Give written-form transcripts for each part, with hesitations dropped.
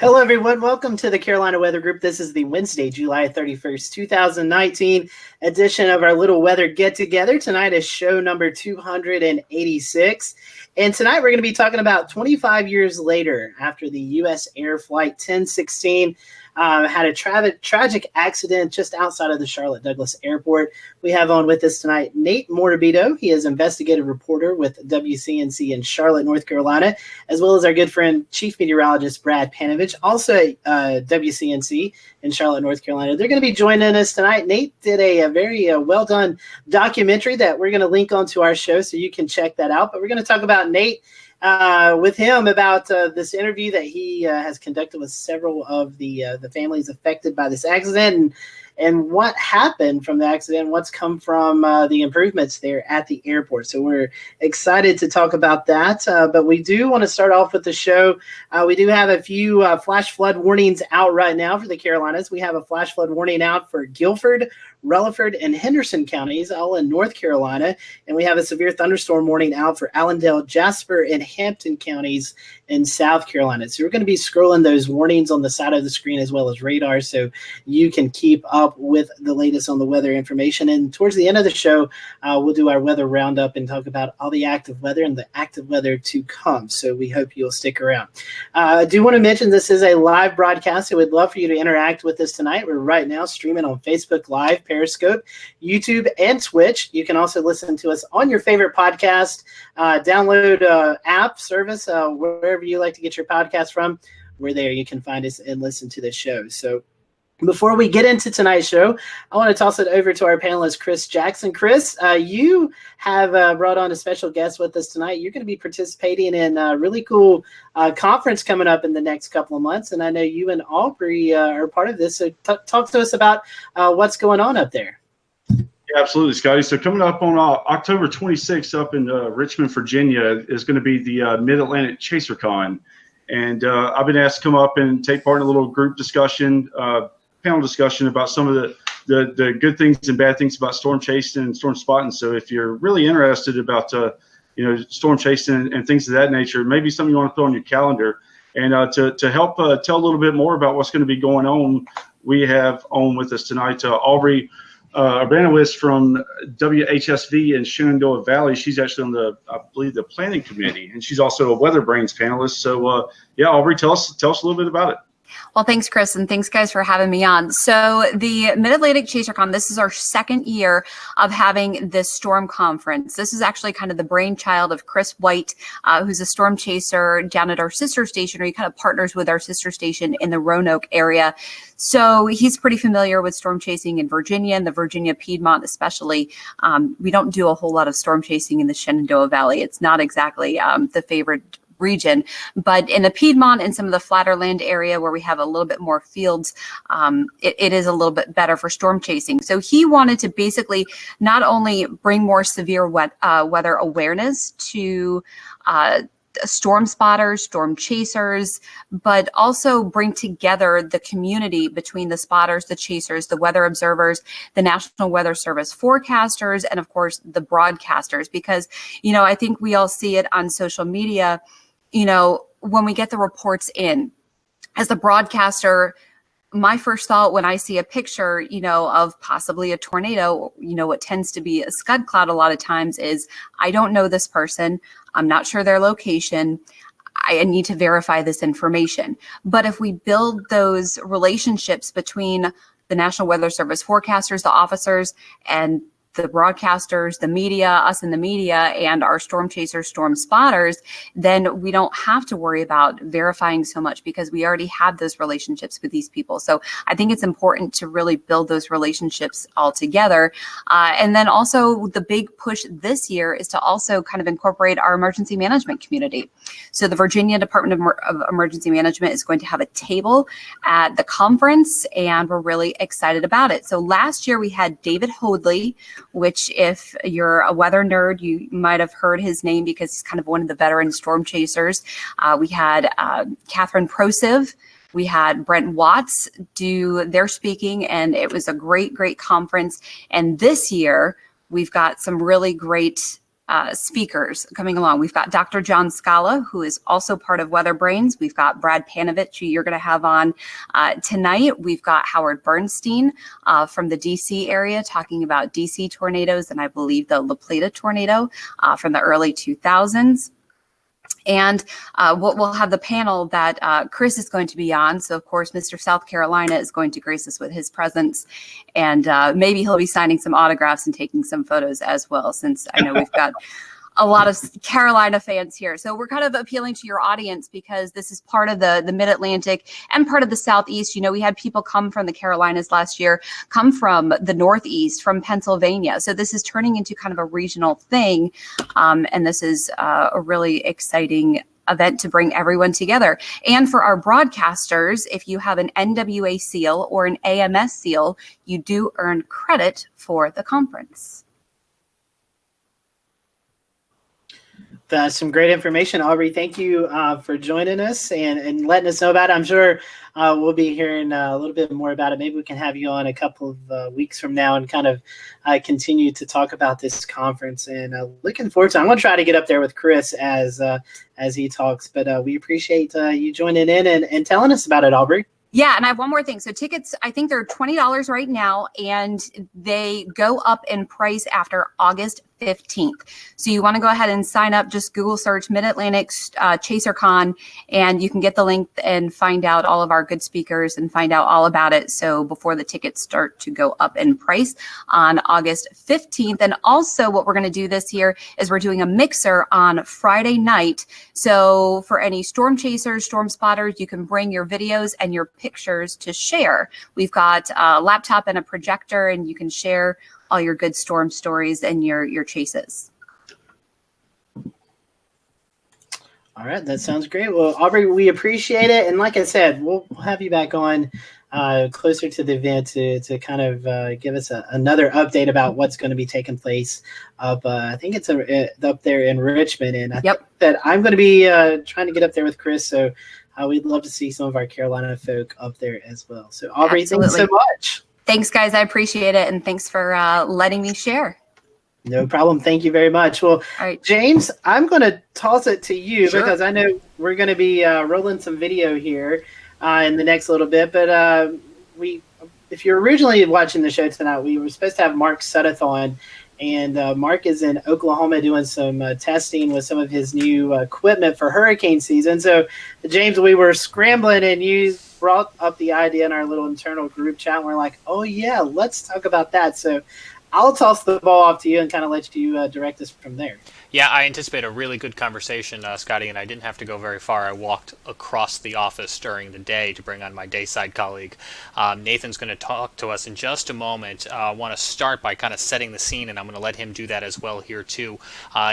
Hello, everyone. Welcome to the Carolina Weather Group. This is the Wednesday, July 31st, 2019 edition of our little weather get-together. Tonight is show number 286. And tonight we're going to be talking about 25 years later after the US Air Flight 1016 had a tragic accident just outside of the Charlotte Douglas Airport. We have on with us tonight Nate Morabito. He is investigative reporter with WCNC in Charlotte, North Carolina, as well as our good friend, Chief Meteorologist Brad Panovich, also at WCNC in Charlotte, North Carolina. They're going to be joining us tonight. Nate did a very well-done documentary that we're going to link onto our show, so you can check that out. But we're going to talk about Nate with him about this interview that he has conducted with several of the families affected by this accident and what happened from the accident, what's come from the improvements there at the airport. So we're excited to talk about that. But we do want to start off with the show. We do have a few flash flood warnings out right now for the Carolinas. We have a flash flood warning out for Guilford, Rutherford, and Henderson counties, all in North Carolina. And we have a severe thunderstorm warning out for Allendale, Jasper, and Hampton counties in South Carolina. So we're going to be scrolling those warnings on the side of the screen as well as radar so you can keep up with the latest on the weather information. And towards the end of the show, we'll do our weather roundup and talk about all the active weather and the active weather to come. So we hope you'll stick around. I do want to mention this is a live broadcast. So we'd love for you to interact with us tonight. We're right now streaming on Facebook Live, Periscope, YouTube, and Twitch. You can also listen to us on your favorite podcast. Download app service, wherever you like to get your podcast from. We're there. You can find us and listen to the show. So before we get into tonight's show, I want to toss it over to our panelist, Chris Jackson. Chris, you have brought on a special guest with us tonight. You're going to be participating in a really cool conference coming up in the next couple of months, and I know you and Aubrey are part of this. So talk to us about what's going on up there. Yeah, absolutely, Scotty. So coming up on October 26th up in Richmond, Virginia, is going to be the Mid-Atlantic ChaserCon. And I've been asked to come up and take part in a little group discussion, panel discussion about some of the good things and bad things about storm chasing and storm spotting. So if you're really interested about storm chasing and things of that nature, maybe something you want to throw on your calendar. And to help tell a little bit more about what's going to be going on, we have on with us tonight Aubrey Urbanowitz from WHSV in Shenandoah Valley. She's actually on I believe the planning committee, and she's also a Weather Brains panelist. So yeah, Aubrey, tell us a little bit about it. Well, thanks, Chris, and thanks, guys, for having me on. So the Mid-Atlantic ChaserCon, this is our second year of having this storm conference. This is actually kind of the brainchild of Chris White, who's a storm chaser down at our sister station, or he kind of partners with our sister station in the Roanoke area. So he's pretty familiar with storm chasing in Virginia and the Virginia Piedmont especially. We don't do a whole lot of storm chasing in the Shenandoah Valley. It's not exactly the favorite region, but in the Piedmont and some of the flatter land area where we have a little bit more fields, it is a little bit better for storm chasing. So he wanted to basically not only bring more severe weather awareness to storm spotters, storm chasers, but also bring together the community between the spotters, the chasers, the weather observers, the National Weather Service forecasters, and of course the broadcasters, because, I think we all see it on social media. When we get the reports in, as the broadcaster, my first thought when I see a picture, of possibly a tornado, what tends to be a scud cloud a lot of times is, I don't know this person. I'm not sure their location. I need to verify this information. But if we build those relationships between the National Weather Service forecasters, the officers, and the broadcasters, the media, us in the media, and our storm chasers, storm spotters, then we don't have to worry about verifying so much because we already have those relationships with these people. So I think it's important to really build those relationships all together. And then also the big push this year is to also kind of incorporate our emergency management community. So the Virginia Department of Emergency Management is going to have a table at the conference, and we're really excited about it. So last year we had David Hoadley, which if you're a weather nerd, you might have heard his name because he's kind of one of the veteran storm chasers. We had Catherine Prosiv. We had Brent Watts do their speaking, and it was a great, great conference. And this year, we've got some really great speakers coming along. We've got Dr. John Scala, who is also part of Weather Brains. We've got Brad Panovich, who you're going to have on tonight. We've got Howard Bernstein from the DC area talking about DC tornadoes, and I believe the La Plata tornado from the early 2000s. And we'll have the panel that Chris is going to be on. So, of course, Mr. South Carolina is going to grace us with his presence. And maybe he'll be signing some autographs and taking some photos as well, since I know we've got a lot of Carolina fans here. So we're kind of appealing to your audience because this is part of the Mid-Atlantic and part of the Southeast. You know, we had people come from the Carolinas last year, come from the Northeast, from Pennsylvania. So this is turning into kind of a regional thing. And this is a really exciting event to bring everyone together. And for our broadcasters, if you have an NWA seal or an AMS seal, you do earn credit for the conference. That's some great information, Aubrey. Thank you for joining us and letting us know about it. I'm sure we'll be hearing a little bit more about it. Maybe we can have you on a couple of weeks from now and kind of continue to talk about this conference. And looking forward to it. I'm going to try to get up there with Chris as he talks. But we appreciate you joining in and telling us about it, Aubrey. Yeah, and I have one more thing. So tickets, I think they're $20 right now, and they go up in price after August 15th. So you want to go ahead and sign up. Just Google search Mid-Atlantic ChaserCon, and you can get the link and find out all of our good speakers and find out all about it. So before the tickets start to go up in price on August 15th. And also what we're going to do this year is we're doing a mixer on Friday night. So for any storm chasers, storm spotters, you can bring your videos and your pictures to share. We've got a laptop and a projector, and you can share all your good storm stories and your chases. All right, that sounds great. Well, Aubrey, we appreciate it. And like I said, we'll have you back on closer to the event to kind of give us another update about what's going to be taking place up. I think it's up there in Richmond. And I think that I'm going to be trying to get up there with Chris. So we'd love to see some of our Carolina folk up there as well. So Aubrey, thanks so much. Thanks, guys. I appreciate it. And thanks for letting me share. No problem. Thank you very much. Well, all right, James, I'm going to toss it to you because I know we're going to be rolling some video here in the next little bit. But if you're originally watching the show tonight, we were supposed to have Mark Sudduth on. And Mark is in Oklahoma doing some testing with some of his new equipment for hurricane season. So, James, we were scrambling, and you brought up the idea in our little internal group chat. And we're like, oh, yeah, let's talk about that. So I'll toss the ball off to you and kind of let you direct us from there. Yeah, I anticipate a really good conversation, Scotty, and I didn't have to go very far. I walked across the office during the day to bring on my dayside colleague. Nathan's going to talk to us in just a moment. I want to start by kind of setting the scene, and I'm going to let him do that as well here, too.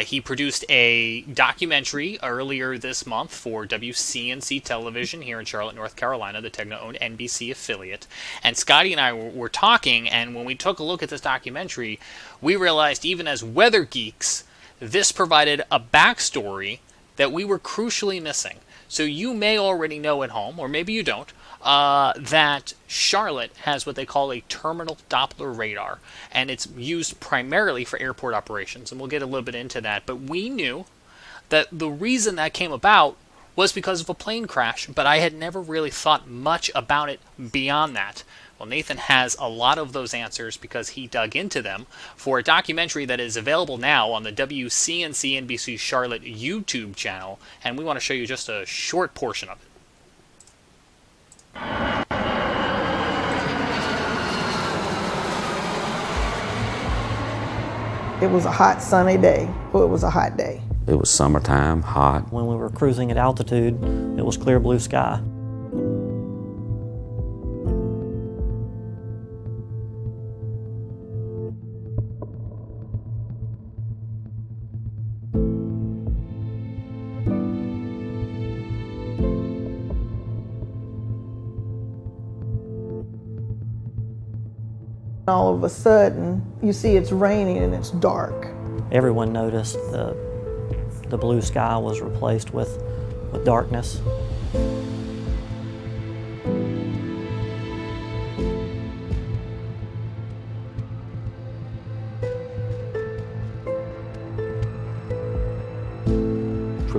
He produced a documentary earlier this month for WCNC Television here in Charlotte, North Carolina, the Tegna-owned NBC affiliate. And Scotty and I were talking, and when we took a look at this documentary, we realized, even as weather geeks, this provided a backstory that we were crucially missing. So you may already know at home, or maybe you don't, that Charlotte has what they call a terminal Doppler radar, and it's used primarily for airport operations, and we'll get a little bit into that. But we knew that the reason that came about was because of a plane crash, but I had never really thought much about it beyond that. Well, Nathan has a lot of those answers because he dug into them for a documentary that is available now on the WCNC NBC Charlotte YouTube channel, and we want to show you just a short portion of it. It was a hot, sunny day. Well, it was a hot day. It was summertime, hot. When we were cruising at altitude, it was clear blue sky. All of a sudden, you see it's raining and it's dark. Everyone noticed the blue sky was replaced with darkness.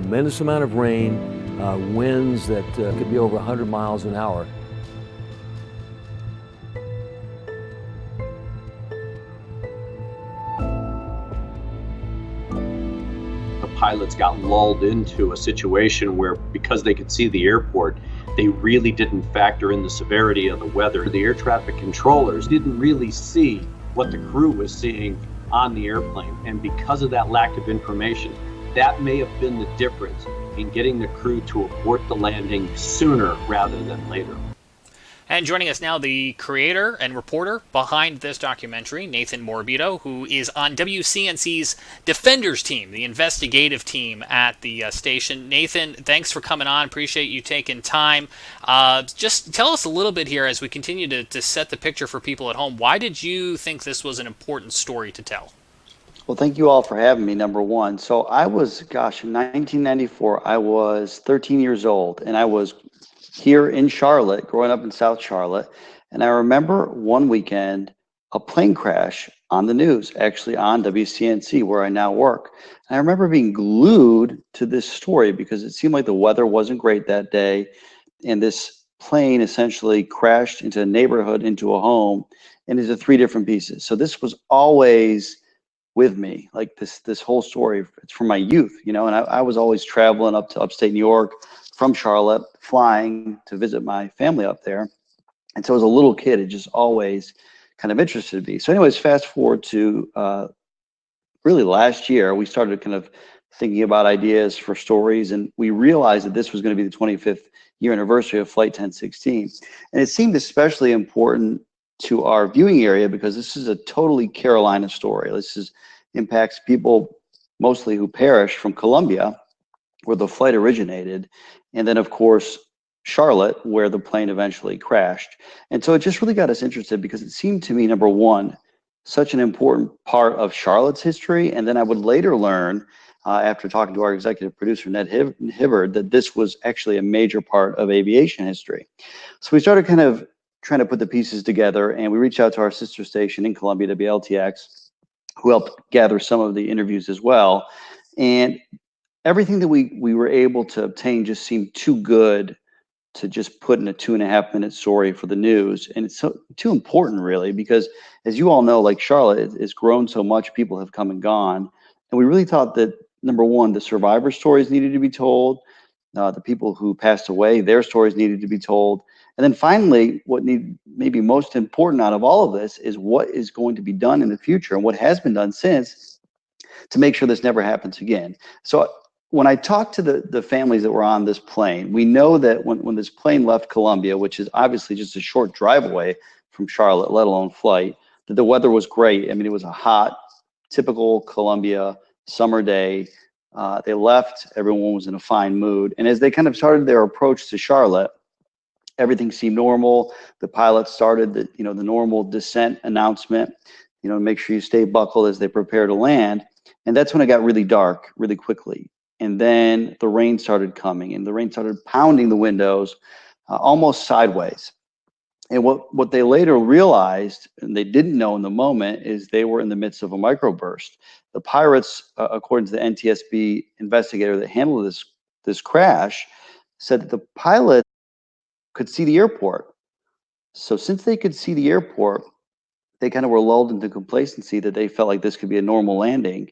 tremendous amount of rain, winds that could be over 100 miles an hour. Pilots got lulled into a situation where, because they could see the airport, they really didn't factor in the severity of the weather. The air traffic controllers didn't really see what the crew was seeing on the airplane. And because of that lack of information, that may have been the difference in getting the crew to abort the landing sooner rather than later. And joining us now, the creator and reporter behind this documentary, Nathan Morabito, who is on WCNC's Defenders team, the investigative team at the station. Nathan, thanks for coming on. Appreciate you taking time. Just tell us a little bit here as we continue to set the picture for people at home. Why did you think this was an important story to tell? Well, thank you all for having me, number one. So I was, in 1994, I was 13 years old, and I was here in Charlotte, growing up in South Charlotte. And I remember one weekend, a plane crash on the news, actually on WCNC, where I now work. And I remember being glued to this story because it seemed like the weather wasn't great that day. And this plane essentially crashed into a neighborhood, into a home, and into 3 different pieces. So this was always with me, like this whole story. It's from my youth, and I was always traveling up to upstate New York from Charlotte, flying to visit my family up there. And so as a little kid, it just always kind of interested me. So anyways, fast forward to really last year, we started kind of thinking about ideas for stories, and we realized that this was going to be the 25th year anniversary of Flight 1016. And it seemed especially important to our viewing area because this is a totally Carolina story. This impacts people mostly who perished from Columbia, where the flight originated, and then of course Charlotte, where the plane eventually crashed. And so it just really got us interested because it seemed to me, number one, such an important part of Charlotte's history. And then I would later learn, after talking to our executive producer, Ned Hibbard, that this was actually a major part of aviation history. So we started kind of trying to put the pieces together, and we reached out to our sister station in Columbia, WLTX, who helped gather some of the interviews as well. And everything that we were able to obtain just seemed too good to just put in a 2.5-minute story for the news. And it's too important, really, because as you all know, like Charlotte has grown so much, people have come and gone. And we really thought that, number one, the survivor stories needed to be told, the people who passed away, their stories needed to be told. And then finally, what maybe most important out of all of this is what is going to be done in the future and what has been done since to make sure this never happens again. So when I talked to the families that were on this plane, we know that when this plane left Columbia, which is obviously just a short drive away from Charlotte, let alone flight, that the weather was great. I mean, it was a hot, typical Columbia summer day. They left, everyone was in a fine mood. And as they kind of started their approach to Charlotte, everything seemed normal. The pilot started the normal descent announcement, make sure you stay buckled as they prepare to land. And that's when it got really dark really quickly. And then the rain started coming, and the rain started pounding the windows almost sideways. And what they later realized, and they didn't know in the moment, is they were in the midst of a microburst. The pirates, according to the NTSB investigator that handled this crash, said that the pilot could see the airport. So since they could see the airport, they kind of were lulled into complacency that they felt like this could be a normal landing.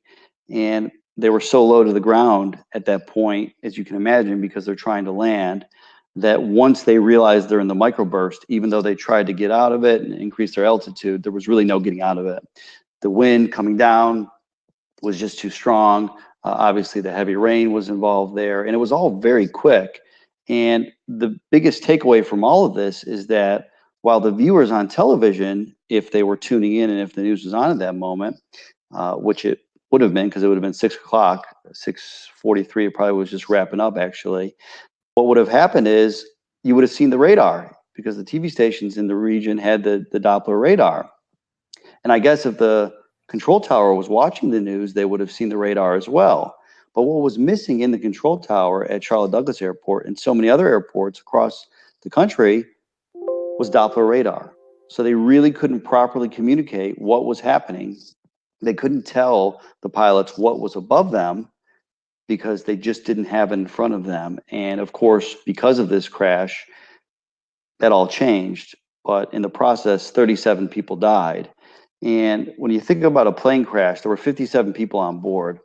And they were so low to the ground at that point, as you can imagine, because they're trying to land, that once they realized they're in the microburst, even though they tried to get out of it and increase their altitude, there was really no getting out of it. The wind coming down was just too strong. Obviously, the heavy rain was involved there, and it was all very quick. And the biggest takeaway from all of this is that while the viewers on television, if they were tuning in and if the news was on at that moment, which it would have been because it would have been 6 o'clock, 6:43, it probably was just wrapping up actually. What would have happened is you would have seen the radar because the TV stations in the region had the Doppler radar. And I guess if the control tower was watching the news, they would have seen the radar as well. But what was missing in the control tower at Charlotte Douglas Airport and so many other airports across the country was Doppler radar. So they really couldn't properly communicate what was happening. They couldn't tell the pilots what was above them because they just didn't have it in front of them. And of course, because of this crash, that all changed. But in the process, 37 people died. And when you think about a plane crash, there were 57 people on board.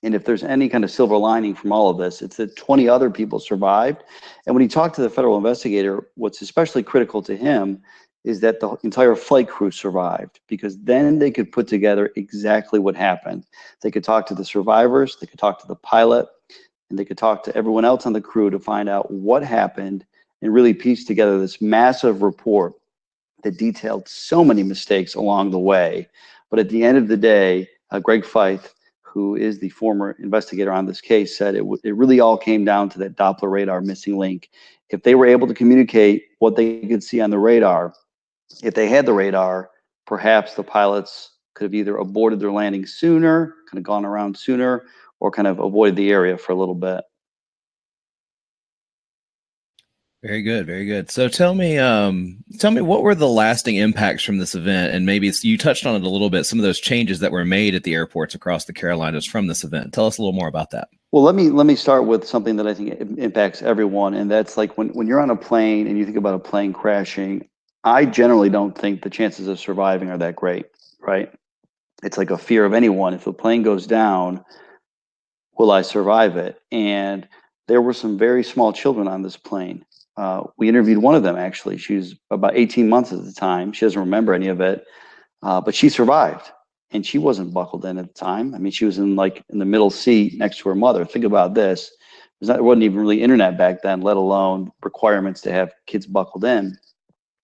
And if there's any kind of silver lining from all of this, it's that 20 other people survived. And when he talked to the federal investigator, what's especially critical to him is that the entire flight crew survived, because then they could put together exactly what happened. They could talk to the survivors, they could talk to the pilot, and they could talk to everyone else on the crew to find out what happened and really piece together this massive report that detailed so many mistakes along the way. But at the end of the day, Greg Feith, who is the former investigator on this case, said it really all came down to that Doppler radar missing link. If they were able to communicate what they could see on the radar, if they had the radar, perhaps the pilots could have either aborted their landing sooner, kind of gone around sooner, or kind of avoided the area for a little bit. Very good, very good. So tell me what were the lasting impacts from this event? And maybe you touched on it a little bit, some of those changes that were made at the airports across the Carolinas from this event. Tell us a little more about that. Well, let me start with something that I think impacts everyone, and that's like when you're on a plane and you think about a plane crashing, I generally don't think the chances of surviving are that great, right? It's like a fear of anyone. If a plane goes down, will I survive it? And there were some very small children on this plane. We interviewed one of them, actually. She was about 18 months at the time. She doesn't remember any of it, but she survived, and she wasn't buckled in at the time. I mean, she was in the middle seat next to her mother. Think about this. There wasn't even really internet back then, let alone requirements to have kids buckled in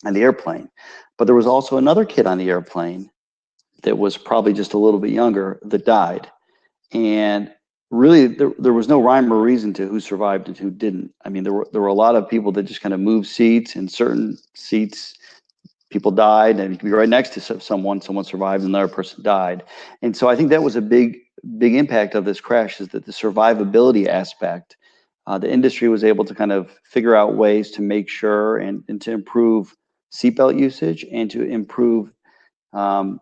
on the airplane. But there was also another kid on the airplane that was probably just a little bit younger that died. And really, there was no rhyme or reason to who survived and who didn't. I mean, there were a lot of people that just kind of moved seats. In certain seats, people died, and you could be right next to someone survived, and another person died. And so I think that was a big impact of this crash, is that the survivability aspect, the industry was able to kind of figure out ways to make sure and to improve seatbelt usage and to improve kind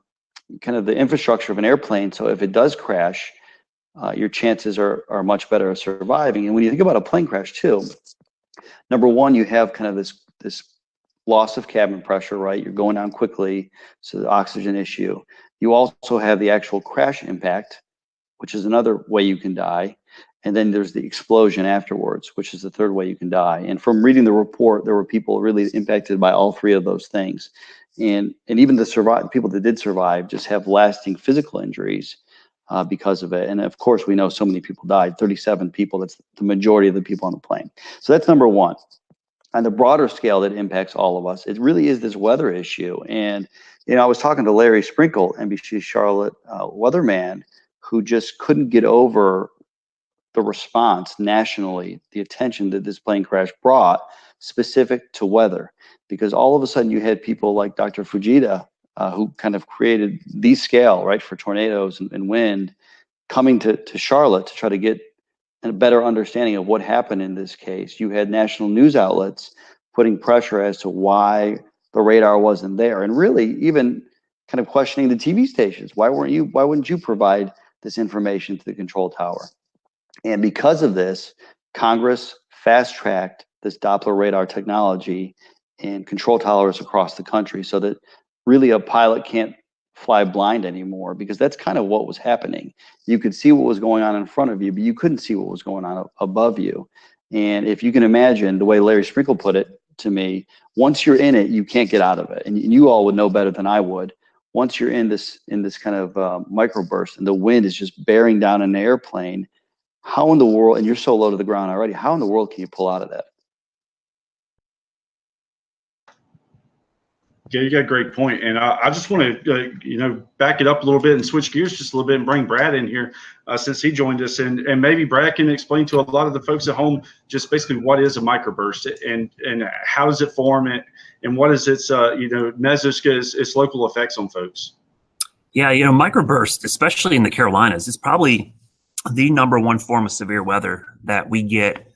of the infrastructure of an airplane. So if it does crash, your chances are much better of surviving. And when you think about a plane crash too, number one, you have kind of this loss of cabin pressure, right? You're going down quickly, so the oxygen issue. You also have the actual crash impact, which is another way you can die. And then there's the explosion afterwards, which is the third way you can die. And from reading the report, there were people really impacted by all three of those things. And even the people that did survive just have lasting physical injuries because of it. And of course, we know so many people died, 37 people. That's the majority of the people on the plane. So that's number one. On the broader scale that impacts all of us, it really is this weather issue. And, I was talking to Larry Sprinkle, NBC Charlotte weatherman, who just couldn't get over the response nationally, the attention that this plane crash brought specific to weather. Because all of a sudden you had people like Dr. Fujita, who kind of created the scale, right, for tornadoes and wind, coming to Charlotte to try to get a better understanding of what happened in this case. You had national news outlets putting pressure as to why the radar wasn't there, and really even kind of questioning the TV stations. Why wouldn't you provide this information to the control tower? And because of this, Congress fast-tracked this Doppler radar technology and control towers across the country, so that really a pilot can't fly blind anymore, because that's kind of what was happening. You could see what was going on in front of you, but you couldn't see what was going on above you. And if you can imagine the way Larry Sprinkle put it to me, once you're in it, you can't get out of it. And you all would know better than I would. Once you're in this kind of microburst and the wind is just bearing down an airplane, how in the world, and you're so low to the ground already, how in the world can you pull out of that? Yeah, you got a great point. And I just want to, back it up a little bit and switch gears just a little bit and bring Brad in here since he joined us. And maybe Brad can explain to a lot of the folks at home just basically what is a microburst and how does it form and what is its, its local effects on folks. Yeah, microburst, especially in the Carolinas, is probably the number one form of severe weather that we get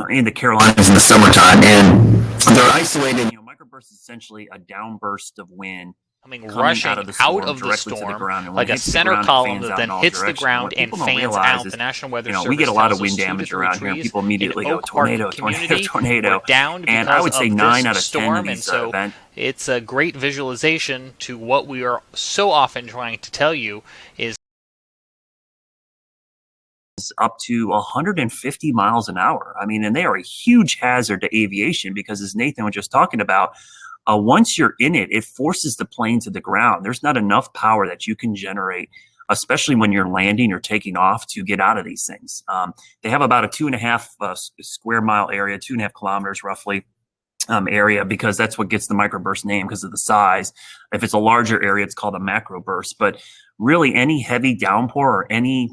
in the Carolinas in the summertime. And they're isolated. Microburst is essentially a downburst of wind rushing out of the storm, directly to the ground. And like a center column that then hits the ground and fans out. The National Weather Service we get a lot of wind tells us damage 2 to 3 around here, and trees people immediately in go, Oak Park tornado, tornado, community tornado. were downed And because I would say of 9 this out of 10 storm, of and these so events. it's a great visualization to what we are so often trying to tell you is up to 150 miles an hour. I mean, and they are a huge hazard to aviation because, as Nathan was just talking about, once you're in it, it forces the plane to the ground. There's not enough power that you can generate, especially when you're landing or taking off, to get out of these things. They have about a 2.5 square mile area, 2.5 kilometers roughly. Area, because that's what gets the microburst name because of the size. If it's a larger area, it's called a macroburst. But really, any heavy downpour or any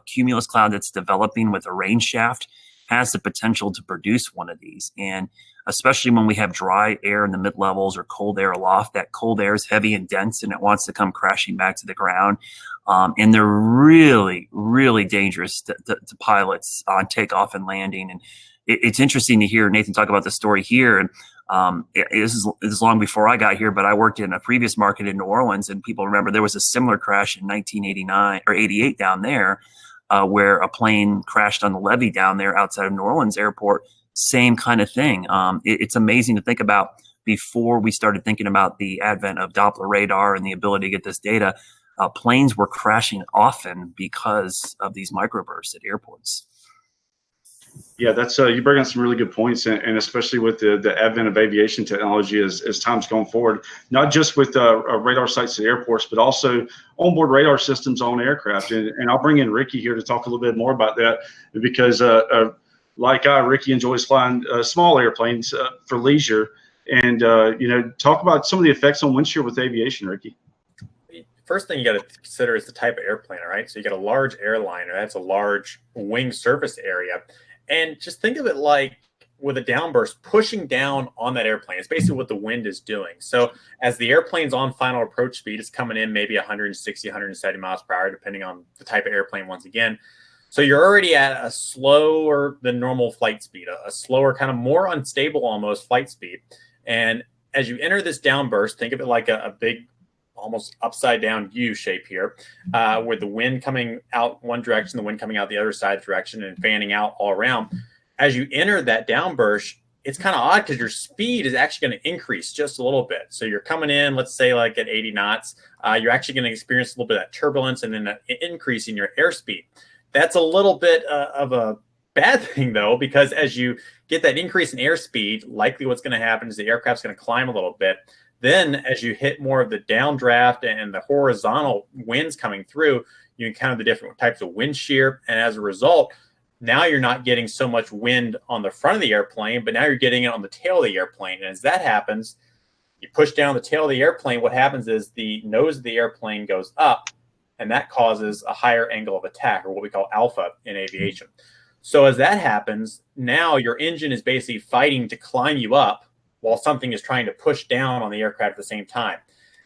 cumulus cloud that's developing with a rain shaft has the potential to produce one of these. And especially when we have dry air in the mid levels or cold air aloft, that cold air is heavy and dense, and it wants to come crashing back to the ground. And they're really, really dangerous to pilots on takeoff and landing. And it's interesting to hear Nathan talk about the story here. And this is long before I got here, but I worked in a previous market in New Orleans, and people remember there was a similar crash in 1989 or 88 down there, where a plane crashed on the levee down there outside of New Orleans airport. Same kind of thing. It's amazing to think about. Before we started thinking about the advent of Doppler radar and the ability to get this data, planes were crashing often because of these microbursts at airports. Yeah, that's you bring up some really good points, and especially with the advent of aviation technology as time's going forward, not just with radar sites at airports, but also onboard radar systems on aircraft. And I'll bring in Ricky here to talk a little bit more about that, because Ricky enjoys flying small airplanes for leisure, and talk about some of the effects on windshield with aviation, Ricky. First thing you got to consider is the type of airplane, all right? So you got a large airliner, that's a large wing surface area. And just think of it like with a downburst pushing down on that airplane. It's basically what the wind is doing. So as the airplane's on final approach speed, it's coming in maybe 160, 170 miles per hour, depending on the type of airplane once again. So you're already at a slower than normal flight speed, a slower, kind of more unstable almost flight speed. And as you enter this downburst, think of it like a big, almost upside down U shape here, with the wind coming out one direction, the wind coming out the other side direction, and fanning out all around. As you enter that downburst, it's kind of odd because your speed is actually going to increase just a little bit. So you're coming in, let's say like at 80 knots, you're actually going to experience a little bit of that turbulence and then an increase in your airspeed. That's a little bit of a bad thing though, because as you get that increase in airspeed, likely what's going to happen is the aircraft's going to climb a little bit. Then as you hit more of the downdraft and the horizontal winds coming through, you encounter the different types of wind shear. And as a result, now you're not getting so much wind on the front of the airplane, but now you're getting it on the tail of the airplane. And as that happens, you push down the tail of the airplane. What happens is the nose of the airplane goes up, and that causes a higher angle of attack, or what we call alpha in aviation. So as that happens, now your engine is basically fighting to climb you up while something is trying to push down on the aircraft at the same time.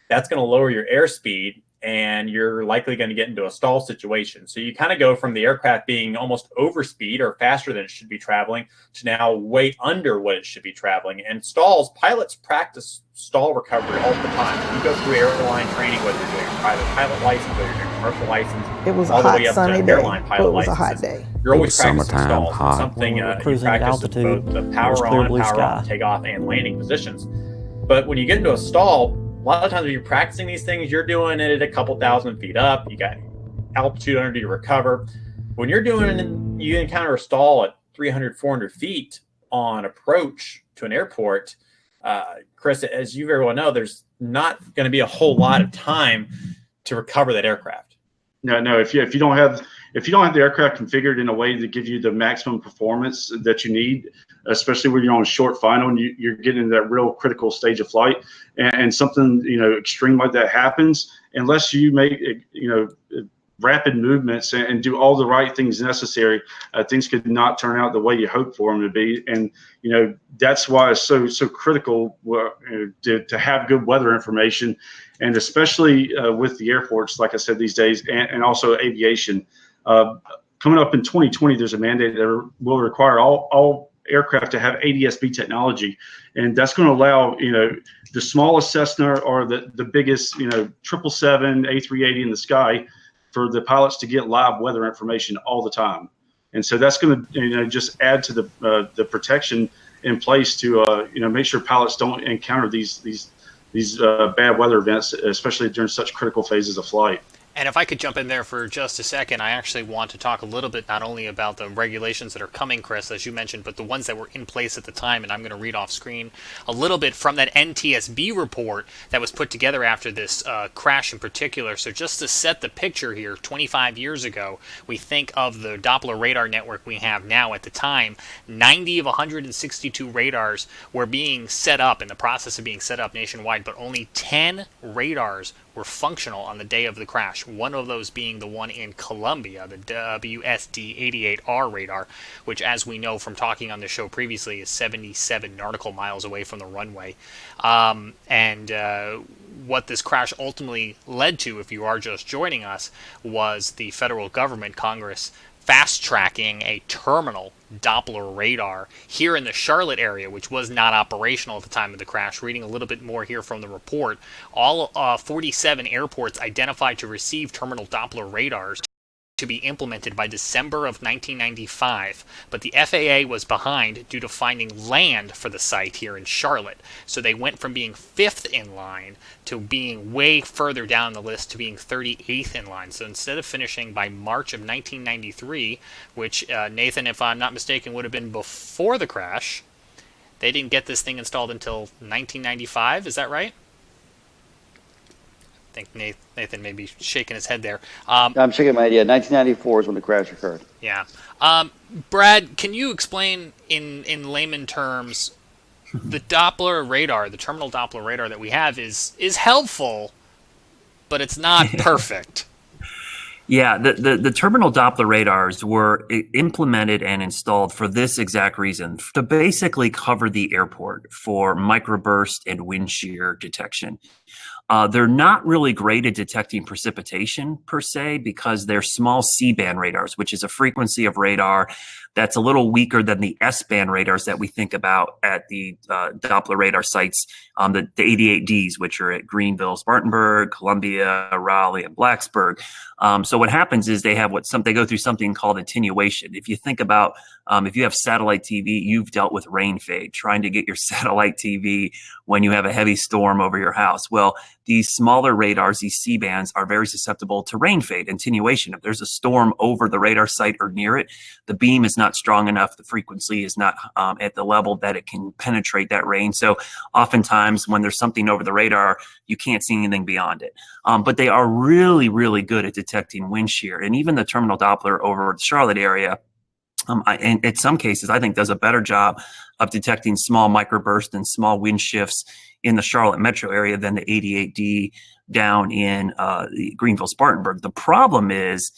That's going to lower your airspeed, and you're likely going to get into a stall situation. So you kind of go from the aircraft being almost over speed or faster than it should be traveling to now way under what it should be traveling. And stalls, pilots practice stall recovery all the time. You go through airline training, whether you're doing a private pilot license, whether you're doing a commercial license, it was all a the hot way up sunny to day, airline pilot but it was a licenses. hot day. You're always practicing summertime, stalls. hot. Something When we were you cruising at practice altitude, both the it was power clear on, blue power sky. off, takeoff and landing positions. But when you get into a stall, a lot of times when you're practicing these things, you're doing it at a couple thousand feet up. You got altitude under to recover. When you're doing it, you encounter a stall at 300, 400 feet on approach to an airport. Chris, as you very well know, there's not going to be a whole lot of time to recover that aircraft. No. If you don't have the aircraft configured in a way to give you the maximum performance that you need, especially when you're on short final and you're getting into that real critical stage of flight, and something extreme like that happens, unless you make rapid movements and do all the right things necessary, things could not turn out the way you hope for them to be. And that's why it's so critical to have good weather information, and especially with the airports, like I said, these days, and also aviation. Coming up in 2020, there's a mandate that will require all aircraft to have ADS-B technology, and that's going to allow the smallest Cessna or the biggest 777, A380 in the sky for the pilots to get live weather information all the time. And so that's going to just add to the protection in place to make sure pilots don't encounter these bad weather events, especially during such critical phases of flight. And if I could jump in there for just a second, I actually want to talk a little bit not only about the regulations that are coming, Chris, as you mentioned, but the ones that were in place at the time. And I'm going to read off screen a little bit from that NTSB report that was put together after this crash in particular. So just to set the picture here, 25 years ago, we think of the Doppler radar network we have now. At the time, 90 of 162 radars were being set up, in the process of being set up nationwide, but only 10 radars were functional on the day of the crash, one of those being the one in Colombia, the WSD-88R radar, which, as we know from talking on the show previously, is 77 nautical miles away from the runway. What this crash ultimately led to, if you are just joining us, was the federal government, Congress, fast-tracking a terminal Doppler radar here in the Charlotte area, which was not operational at the time of the crash. Reading a little bit more here from the report, all 47 airports identified to receive terminal Doppler radars to be implemented by December of 1995, but the FAA was behind due to finding land for the site here in Charlotte. So they went from being 5th in line to being way further down the list to being 38th in line. So instead of finishing by March of 1993, which Nathan, if I'm not mistaken, would have been before the crash, they didn't get this thing installed until 1995. Is that right? I think Nathan may be shaking his head there. I'm shaking my head. Yeah, 1994 is when the crash occurred. Yeah. Brad, can you explain in layman terms, the Doppler radar, the terminal Doppler radar that we have is helpful, but it's not perfect. Yeah, the terminal Doppler radars were implemented and installed for this exact reason, to basically cover the airport for microburst and wind shear detection. They're not really great at detecting precipitation per se, because they're small C-band radars, which is a frequency of radar that's a little weaker than the S-band radars that we think about at the Doppler radar sites, the 88Ds, which are at Greenville, Spartanburg, Columbia, Raleigh, and Blacksburg. So what happens is they go through something called attenuation. If you think about, if you have satellite TV, you've dealt with rain fade, trying to get your satellite TV when you have a heavy storm over your house. Well, these smaller radars, these C-bands, are very susceptible to rain fade, attenuation. If there's a storm over the radar site or near it, the beam is not strong enough, the frequency is not at the level that it can penetrate that rain. So oftentimes when there's something over the radar, you can't see anything beyond it. But they are really, really good at detecting wind shear. And even the terminal Doppler over the Charlotte area, and in some cases, I think does a better job of detecting small microbursts and small wind shifts in the Charlotte metro area than the 88D down in Greenville, Spartanburg. The problem is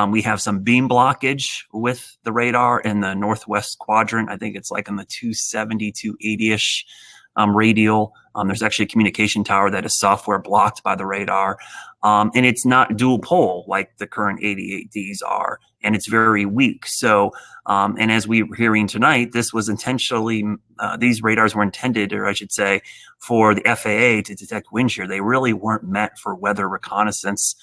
we have some beam blockage with the radar in the northwest quadrant. I think it's like on the 270, 280-ish radial. There's actually a communication tower that is software blocked by the radar. And it's not dual pole like the current 88Ds are, and it's very weak. So, and as we were hearing tonight, this was intentionally, these radars were intended, or I should say, for the FAA to detect wind shear. They really weren't meant for weather reconnaissance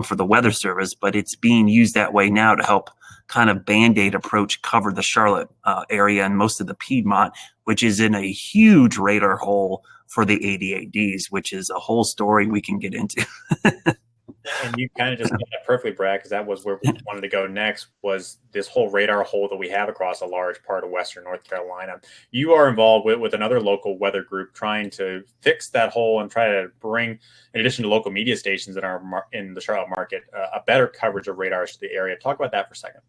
for the Weather Service, but it's being used that way now to help kind of Band-Aid approach cover the Charlotte area and most of the Piedmont, which is in a huge radar hole for the 88Ds, which is a whole story we can get into. And you kind of just did that perfectly, Brad, because that was where we wanted to go next, was this whole radar hole that we have across a large part of Western North Carolina. You are involved with another local weather group trying to fix that hole and try to bring, in addition to local media stations that are in the Charlotte market, a better coverage of radars to the area. Talk about that for a second.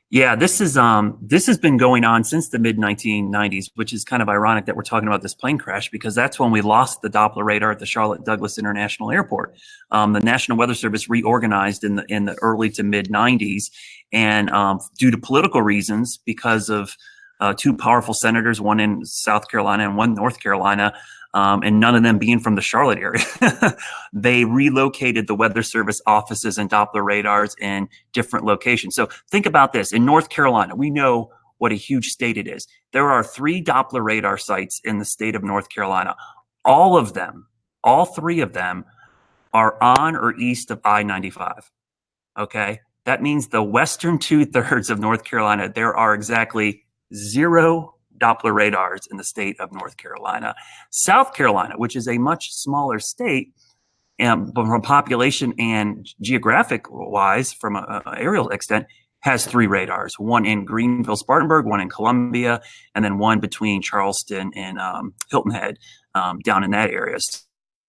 Yeah, this has been going on since the mid-1990s, which is kind of ironic that we're talking about this plane crash, because that's when we lost the Doppler radar at the Charlotte Douglas International Airport. The National Weather Service reorganized in the early to mid-90s, and due to political reasons, because of two powerful senators, one in South Carolina and one North Carolina, and none of them being from the Charlotte area, they relocated the Weather Service offices and Doppler radars in different locations. So think about this. In North Carolina, we know what a huge state it is. There are 3 Doppler radar sites in the state of North Carolina. All 3 of them are on or east of I-95. Okay. That means the western 2/3 of North Carolina, there are exactly 0 Doppler radars in the state of North Carolina. South Carolina, which is a much smaller state, but from population and geographic wise, from an aerial extent, has 3 radars, one in Greenville, Spartanburg, one in Columbia, and then one between Charleston and Hilton Head, down in that area.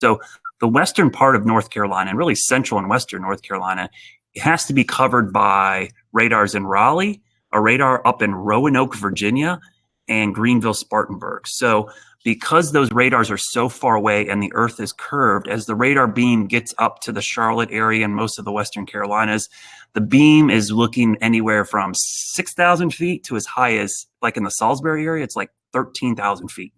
So the western part of North Carolina, and really central and western North Carolina, it has to be covered by radars in Raleigh, a radar up in Roanoke, Virginia, and Greenville, Spartanburg. So because those radars are so far away and the earth is curved, as the radar beam gets up to the Charlotte area and most of the western Carolinas, the beam is looking anywhere from 6,000 feet to as high as, like in the Salisbury area, it's like 13,000 feet.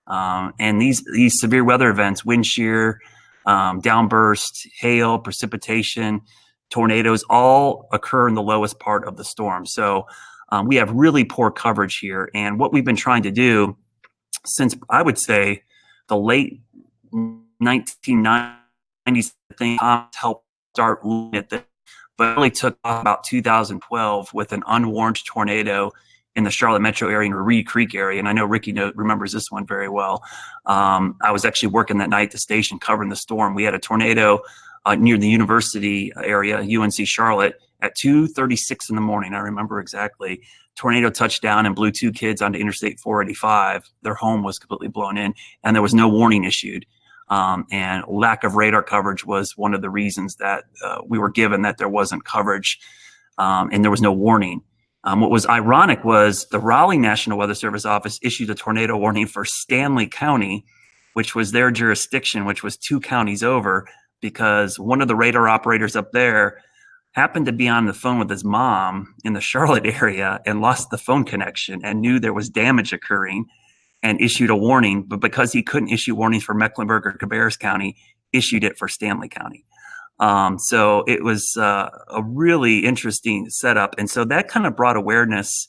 And these severe weather events, wind shear, downburst, hail, precipitation, tornadoes, all occur in the lowest part of the storm. So we have really poor coverage here. And what we've been trying to do since, I would say, the late 1990s, thing helped start looking at this, but it really took off about 2012 with an unwarned tornado in the Charlotte metro area, in the Reed Creek area. And I know Ricky remembers this one very well. I was actually working that night at the station covering the storm. We had a tornado near the university area, UNC Charlotte, at 2:36 in the morning. I remember exactly. Tornado touched down and blew 2 kids onto Interstate 485. Their home was completely blown in, and there was no warning issued. And lack of radar coverage was one of the reasons that we were given that there wasn't coverage, and there was no warning. What was ironic was the Raleigh National Weather Service office issued a tornado warning for Stanley County, which was their jurisdiction, which was 2 counties over, because one of the radar operators up there happened to be on the phone with his mom in the Charlotte area and lost the phone connection and knew there was damage occurring and issued a warning. But because he couldn't issue warnings for Mecklenburg or Cabarrus County, issued it for Stanley County. So it was a really interesting setup. And so that kind of brought awareness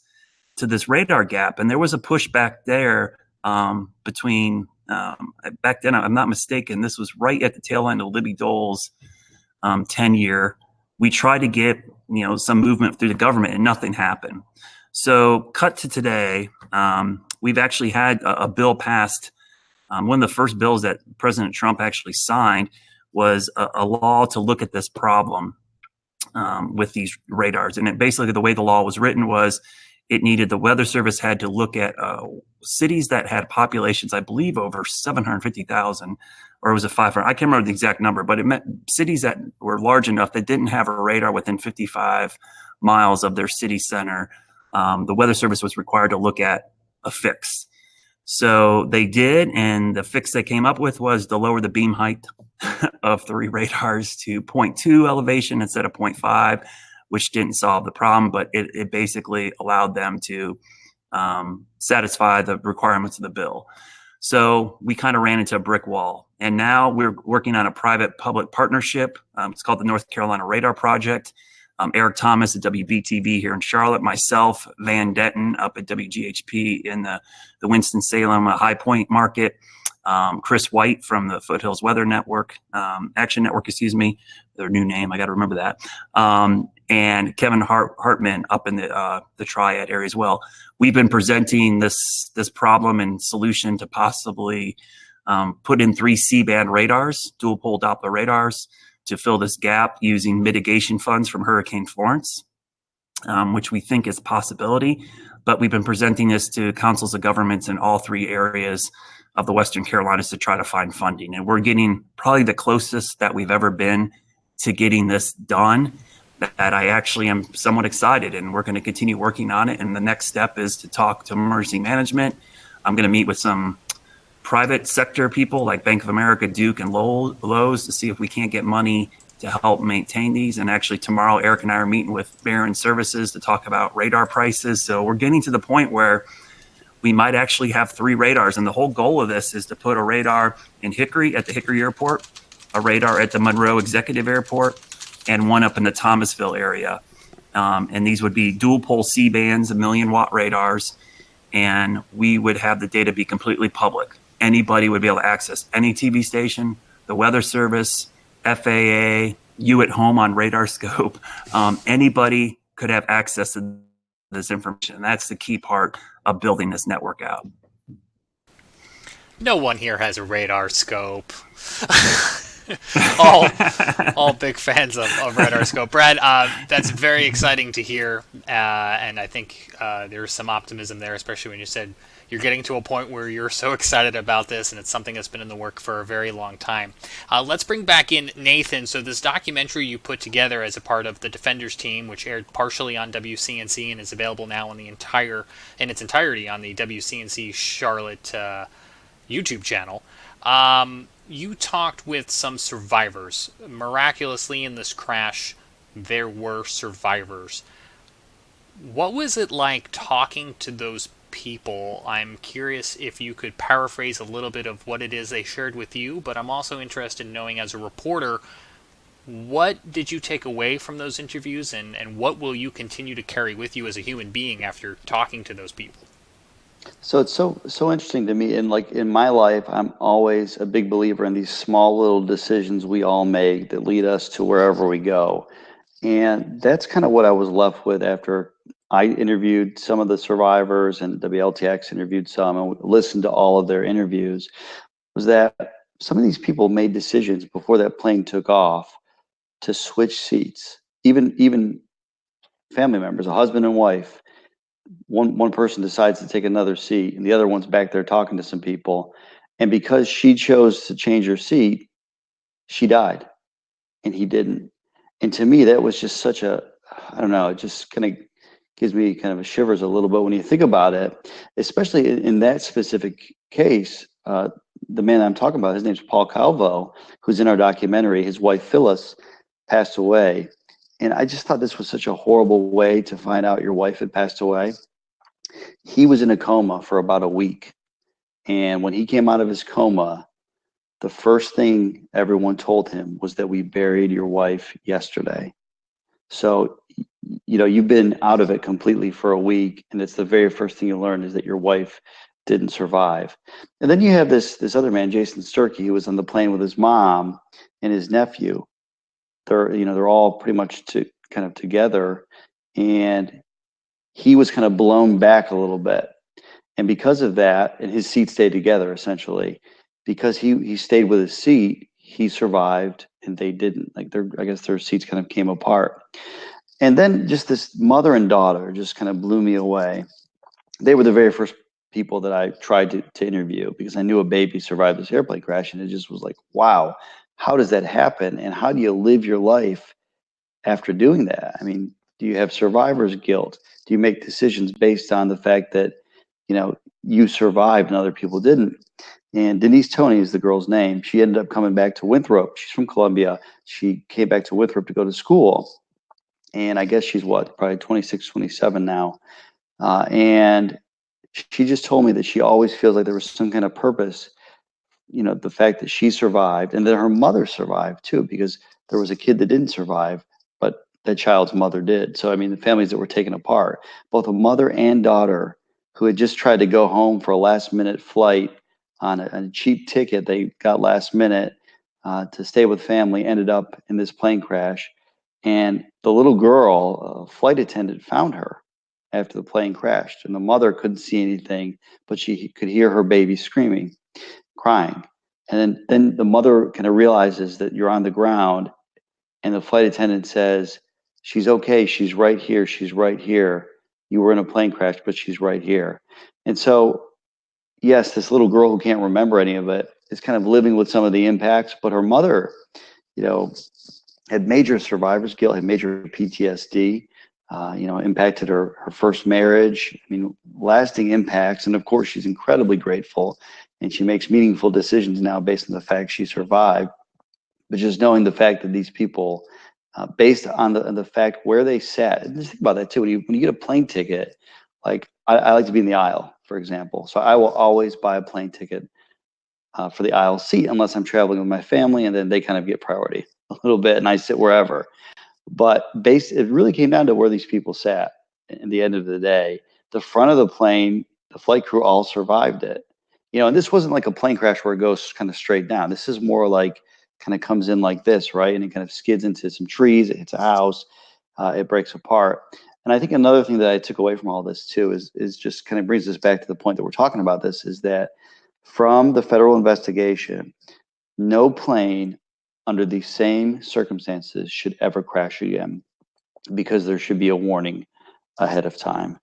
to this radar gap. And there was a pushback there between, back then, I'm not mistaken, this was right at the tail end of Libby Dole's tenure. We tried to get, some movement through the government and nothing happened. So cut to today, we've actually had a bill passed. One of the first bills that President Trump actually signed was a law to look at this problem with these radars. And basically the way the law was written was the Weather Service had to look at cities that had populations, I believe, over 750,000, or was it 500? I can't remember the exact number, but it meant cities that were large enough that didn't have a radar within 55 miles of their city center. The Weather Service was required to look at a fix. So they did, and the fix they came up with was to lower the beam height of 3 radars to 0.2 elevation instead of 0.5, which didn't solve the problem, but it basically allowed them to satisfy the requirements of the bill. So we kind of ran into a brick wall, and now we're working on a private-public partnership. It's called the North Carolina Radar Project. Eric Thomas at WBTV here in Charlotte, myself, Van Denton up at WGHP in the Winston-Salem High Point market, Chris White from the Foothills Weather Network, Action Network, their new name, I got to remember that, and Kevin Hartman up in the Triad area as well. We've been presenting this problem and solution to possibly put in 3 C-band radars, dual pole Doppler radars, to fill this gap using mitigation funds from Hurricane Florence, which we think is a possibility. But we've been presenting this to councils of governments in all 3 areas of the Western Carolinas to try to find funding. And we're getting probably the closest that we've ever been to getting this done, that I actually am somewhat excited, and we're going to continue working on it. And the next step is to talk to emergency management. I'm going to meet with some private sector people like Bank of America, Duke, and Lowe's to see if we can't get money to help maintain these. And actually tomorrow, Eric and I are meeting with Barron Services to talk about radar prices. So we're getting to the point where we might actually have 3 radars. And the whole goal of this is to put a radar in Hickory at the Hickory Airport, a radar at the Monroe Executive Airport, and one up in the Thomasville area. And these would be dual pole C bands, 1,000,000-watt radars, and we would have the data be completely public. Anybody would be able to access any TV station, the Weather Service, FAA, you at home on Radar Scope. Anybody could have access to this information. That's the key part of building this network out. No one here has a radar scope. all big fans of radar scope. Brad, that's very exciting to hear, and I think there's some optimism there, especially when you said you're getting to a point where you're so excited about this, and it's something that's been in the work for a very long time. Let's bring back in Nathan. So this documentary you put together as a part of the Defenders team, which aired partially on WCNC and is available now in its entirety on the WCNC Charlotte YouTube channel. You talked with some survivors. Miraculously, in this crash, there were survivors. What was it like talking to those people? I'm curious if you could paraphrase a little bit of what it is they shared with you, but I'm also interested in knowing, as a reporter, what did you take away from those interviews, and what will you continue to carry with you as a human being after talking to those people? So it's so interesting to me, and like in my life, I'm always a big believer in these small little decisions we all make that lead us to wherever we go. And that's kind of what I was left with after I interviewed some of the survivors, and WLTX interviewed some, and listened to all of their interviews, was that some of these people made decisions before that plane took off to switch seats. Even family members, a husband and wife, one person decides to take another seat, and the other one's back there talking to some people. And because she chose to change her seat, she died, and he didn't. And to me, that was just such a, I don't know, it just kind of gives me kind of a shivers a little bit when you think about it, especially in that specific case. The man I'm talking about, his name's Paul Calvo, who's in our documentary. His wife, Phyllis, passed away. And I just thought this was such a horrible way to find out your wife had passed away. He was in a coma for about a week. And when he came out of his coma, the first thing everyone told him was that we buried your wife yesterday. So, you know, you've been out of it completely for a week, and it's the very first thing you learn is that your wife didn't survive. And then you have this other man, Jason Sturkey, who was on the plane with his mom and his nephew. They're all pretty much kind of together, and he was kind of blown back a little bit. And because of that, and his seat stayed together essentially, because he stayed with his seat, he survived and they didn't. Like I guess their seats kind of came apart. And then just this mother and daughter just kind of blew me away. They were the very first people that I tried to interview, because I knew a baby survived this airplane crash, and it just was like, wow, how does that happen? And how do you live your life after doing that? I mean, do you have survivor's guilt? Do you make decisions based on the fact that, you know, you survived and other people didn't? And Denise Toney is the girl's name. She ended up coming back to Winthrop. She's from Columbia. She came back to Winthrop to go to school. And I guess she's probably 26, 27 now. And she just told me that she always feels like there was some kind of purpose, you know, the fact that she survived and that her mother survived too, because there was a kid that didn't survive, but that child's mother did. So, I mean, the families that were taken apart, both a mother and daughter who had just tried to go home for a last minute flight on a cheap ticket they got last minute to stay with family, ended up in this plane crash. And the little girl, a flight attendant, found her after the plane crashed, and the mother couldn't see anything, but she could hear her baby screaming, crying. And then the mother kind of realizes that you're on the ground, and the flight attendant says, she's okay, she's right here, she's right here. You were in a plane crash, but she's right here. And so, yes, this little girl who can't remember any of it is kind of living with some of the impacts, but her mother, you know, had major survivor's guilt, had major PTSD, impacted her first marriage. I mean, lasting impacts. And of course, she's incredibly grateful, and she makes meaningful decisions now based on the fact she survived. But just knowing the fact that these people, based on the fact where they sat, and just think about that too. When you get a plane ticket, like I like to be in the aisle, for example. So I will always buy a plane ticket for the aisle seat unless I'm traveling with my family, and then they kind of get priority a little bit, and I sit wherever. But it really came down to where these people sat. At the end of the day, the front of the plane, the flight crew all survived it. And this wasn't like a plane crash where it goes kind of straight down. This is more like kind of comes in like this, right? And it kind of skids into some trees, it hits a house, it breaks apart. And I think another thing that I took away from all this too is just kind of brings us back to the point that we're talking about this, is that from the federal investigation, no plane under these same circumstances should ever crash again, because there should be a warning ahead of time.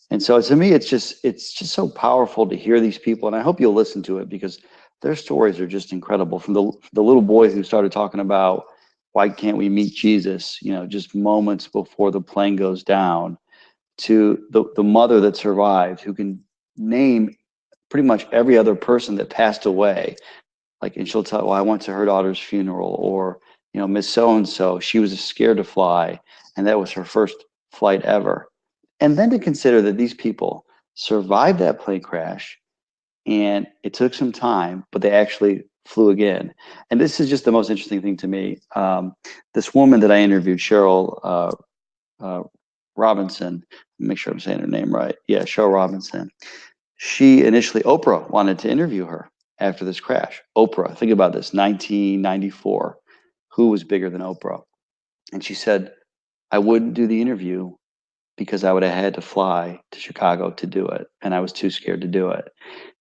And so to me, it's just so powerful to hear these people. And I hope you'll listen to it, because their stories are just incredible. From the little boy who started talking about, why can't we meet Jesus, just moments before the plane goes down, to the mother that survived, who can name pretty much every other person that passed away. And she'll tell, well, I went to her daughter's funeral, or, Miss So-and-so, she was scared to fly, and that was her first flight ever. And then to consider that these people survived that plane crash, and it took some time, but they actually flew again. And this is just the most interesting thing to me. This woman that I interviewed, Cheryl Robinson, make sure I'm saying her name right. Yeah, Cheryl Robinson. She initially, Oprah wanted to interview her after this crash. Oprah, think about this, 1994. Who was bigger than Oprah? And she said, I wouldn't do the interview because I would have had to fly to Chicago to do it, and I was too scared to do it.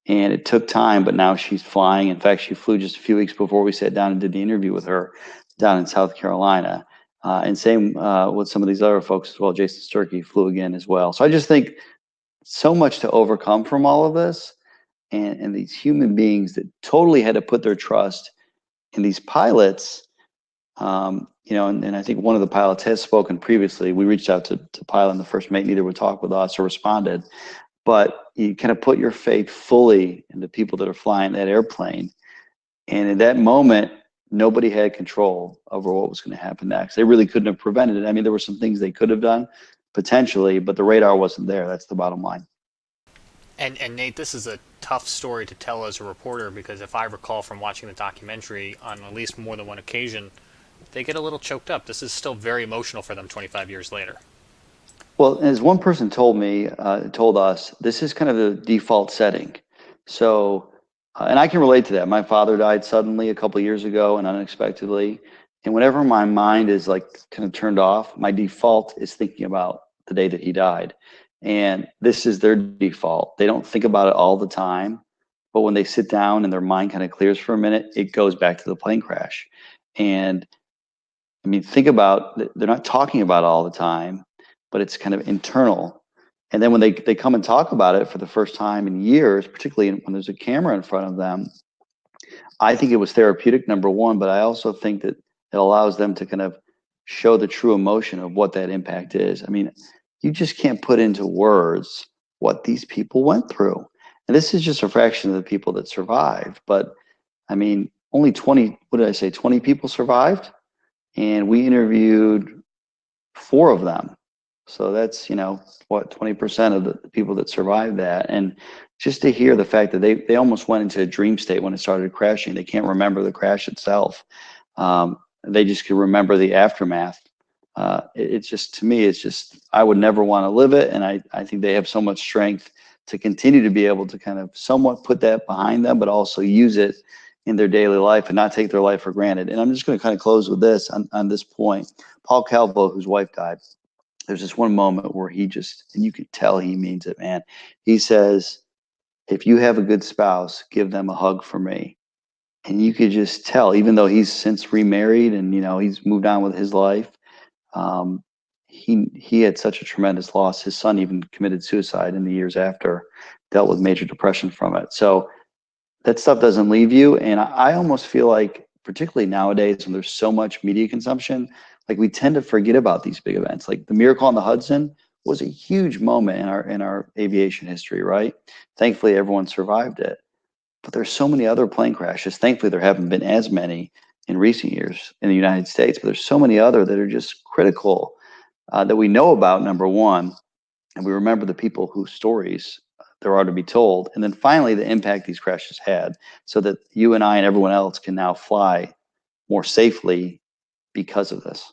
And it took time, but now she's flying. In fact, she flew just a few weeks before we sat down and did the interview with her down in South Carolina. And same with some of these other folks as well. Jason Sturkey flew again as well. So I just think so much to overcome from all of this, and these human beings that totally had to put their trust in these pilots. And I think one of the pilots has spoken previously. We reached out to pilot, and the first mate neither would talk with us or responded. But you kind of put your faith fully in the people that are flying that airplane. And in that moment, nobody had control over what was going to happen next. They really couldn't have prevented it. I mean, there were some things they could have done potentially, but the radar wasn't there. That's the bottom line. And Nate, this is a tough story to tell as a reporter, because if I recall from watching the documentary on at least more than one occasion, they get a little choked up. This is still very emotional for them 25 years later. Well, as one person told us, this is kind of the default setting. So, and I can relate to that. My father died suddenly a couple of years ago and unexpectedly. And whenever my mind is kind of turned off, my default is thinking about the day that he died. And this is their default. They don't think about it all the time. But when they sit down and their mind kind of clears for a minute, it goes back to the plane crash. And I mean, think about, they're not talking about it all the time, but it's kind of internal. And then when they come and talk about it for the first time in years, particularly when there's a camera in front of them, I think it was therapeutic, number one, but I also think that it allows them to kind of show the true emotion of what that impact is. I mean, you just can't put into words what these people went through. And this is just a fraction of the people that survived. But I mean, only 20 people survived. And we interviewed 4 of them. So that's, 20% of the people that survived that. And just to hear the fact that they almost went into a dream state when it started crashing. They can't remember the crash itself. They just can remember the aftermath. It's just, to me, I would never want to live it. And I think they have so much strength to continue to be able to kind of somewhat put that behind them, but also use it in their daily life and not take their life for granted. And I'm just going to kind of close with this on this point. Paul Calvo, whose wife died, there's this one moment where and you can tell he means it, man. He says, if you have a good spouse, give them a hug for me. And you could just tell, even though he's since remarried and, he's moved on with his life, he had such a tremendous loss. His son even committed suicide in the years after, dealt with major depression from it. So that stuff doesn't leave you. And I almost feel like, particularly nowadays when there's so much media consumption, like we tend to forget about these big events. Like the Miracle on the Hudson was a huge moment in our aviation history, right? Thankfully, everyone survived it. But there's so many other plane crashes. Thankfully, there haven't been as many in recent years in the United States, but there's so many other that are just critical that we know about, number one, and we remember the people whose stories there are to be told. And then finally, the impact these crashes had, so that you and I and everyone else can now fly more safely because of this.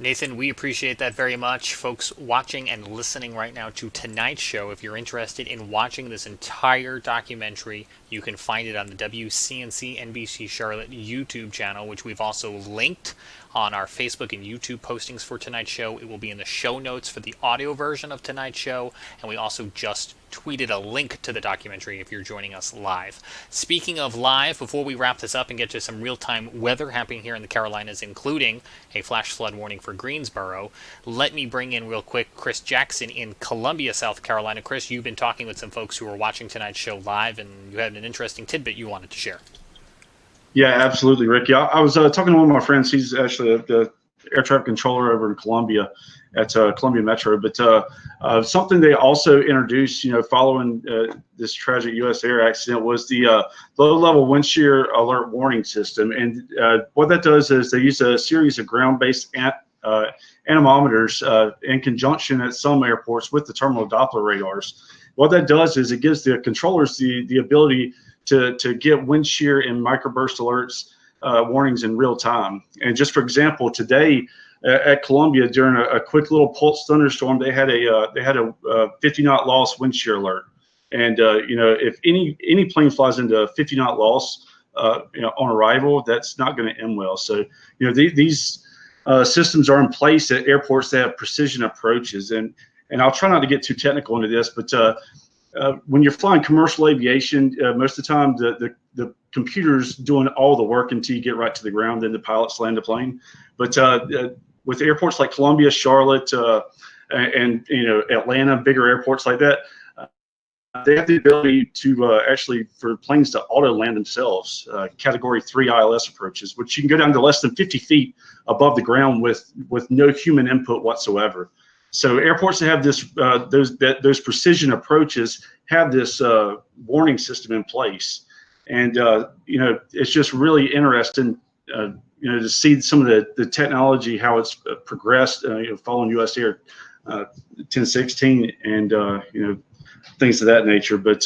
Nathan, we appreciate that very much. Folks watching and listening right now to tonight's show, if you're interested in watching this entire documentary, you can find it on the WCNC NBC Charlotte YouTube channel, which we've also linked on our Facebook and YouTube postings for tonight's show. It will be in the show notes for the audio version of tonight's show, and we also just tweeted a link to the documentary if you're joining us live. Speaking of live, before we wrap this up and get to some real-time weather happening here in the Carolinas, including a flash flood warning for Greensboro, let me bring in real quick Chris Jackson in Columbia, South Carolina. Chris, you've been talking with some folks who are watching tonight's show live, and you had an interesting tidbit you wanted to share. Yeah, absolutely, Ricky. I was talking to one of my friends. He's actually the air traffic controller over in Columbia at Columbia Metro. But something they also introduced, following this tragic US Air accident was the low-level wind shear alert warning system. And what that does is they use a series of ground-based anemometers in conjunction at some airports with the terminal Doppler radars. What that does is it gives the controllers the ability to get wind shear and microburst alerts warnings in real time. And just for example, today at Columbia during a quick little pulse thunderstorm, they had a 50-knot loss wind shear alert. And if any plane flies into a 50-knot loss on arrival, that's not going to end well. So these systems are in place at airports that have precision approaches. And I'll try not to get too technical into this, but when you're flying commercial aviation, most of the time the computer's doing all the work until you get right to the ground, then the pilots land the plane. But with airports like Columbia, Charlotte, and Atlanta, bigger airports like that, they have the ability to actually for planes to auto land themselves, Category 3 ILS approaches, which you can go down to less than 50 feet above the ground with no human input whatsoever. So airports that have this those precision approaches have this warning system in place, and it's just really interesting to see some of the technology, how it's progressed following US Air 1016 and things of that nature. But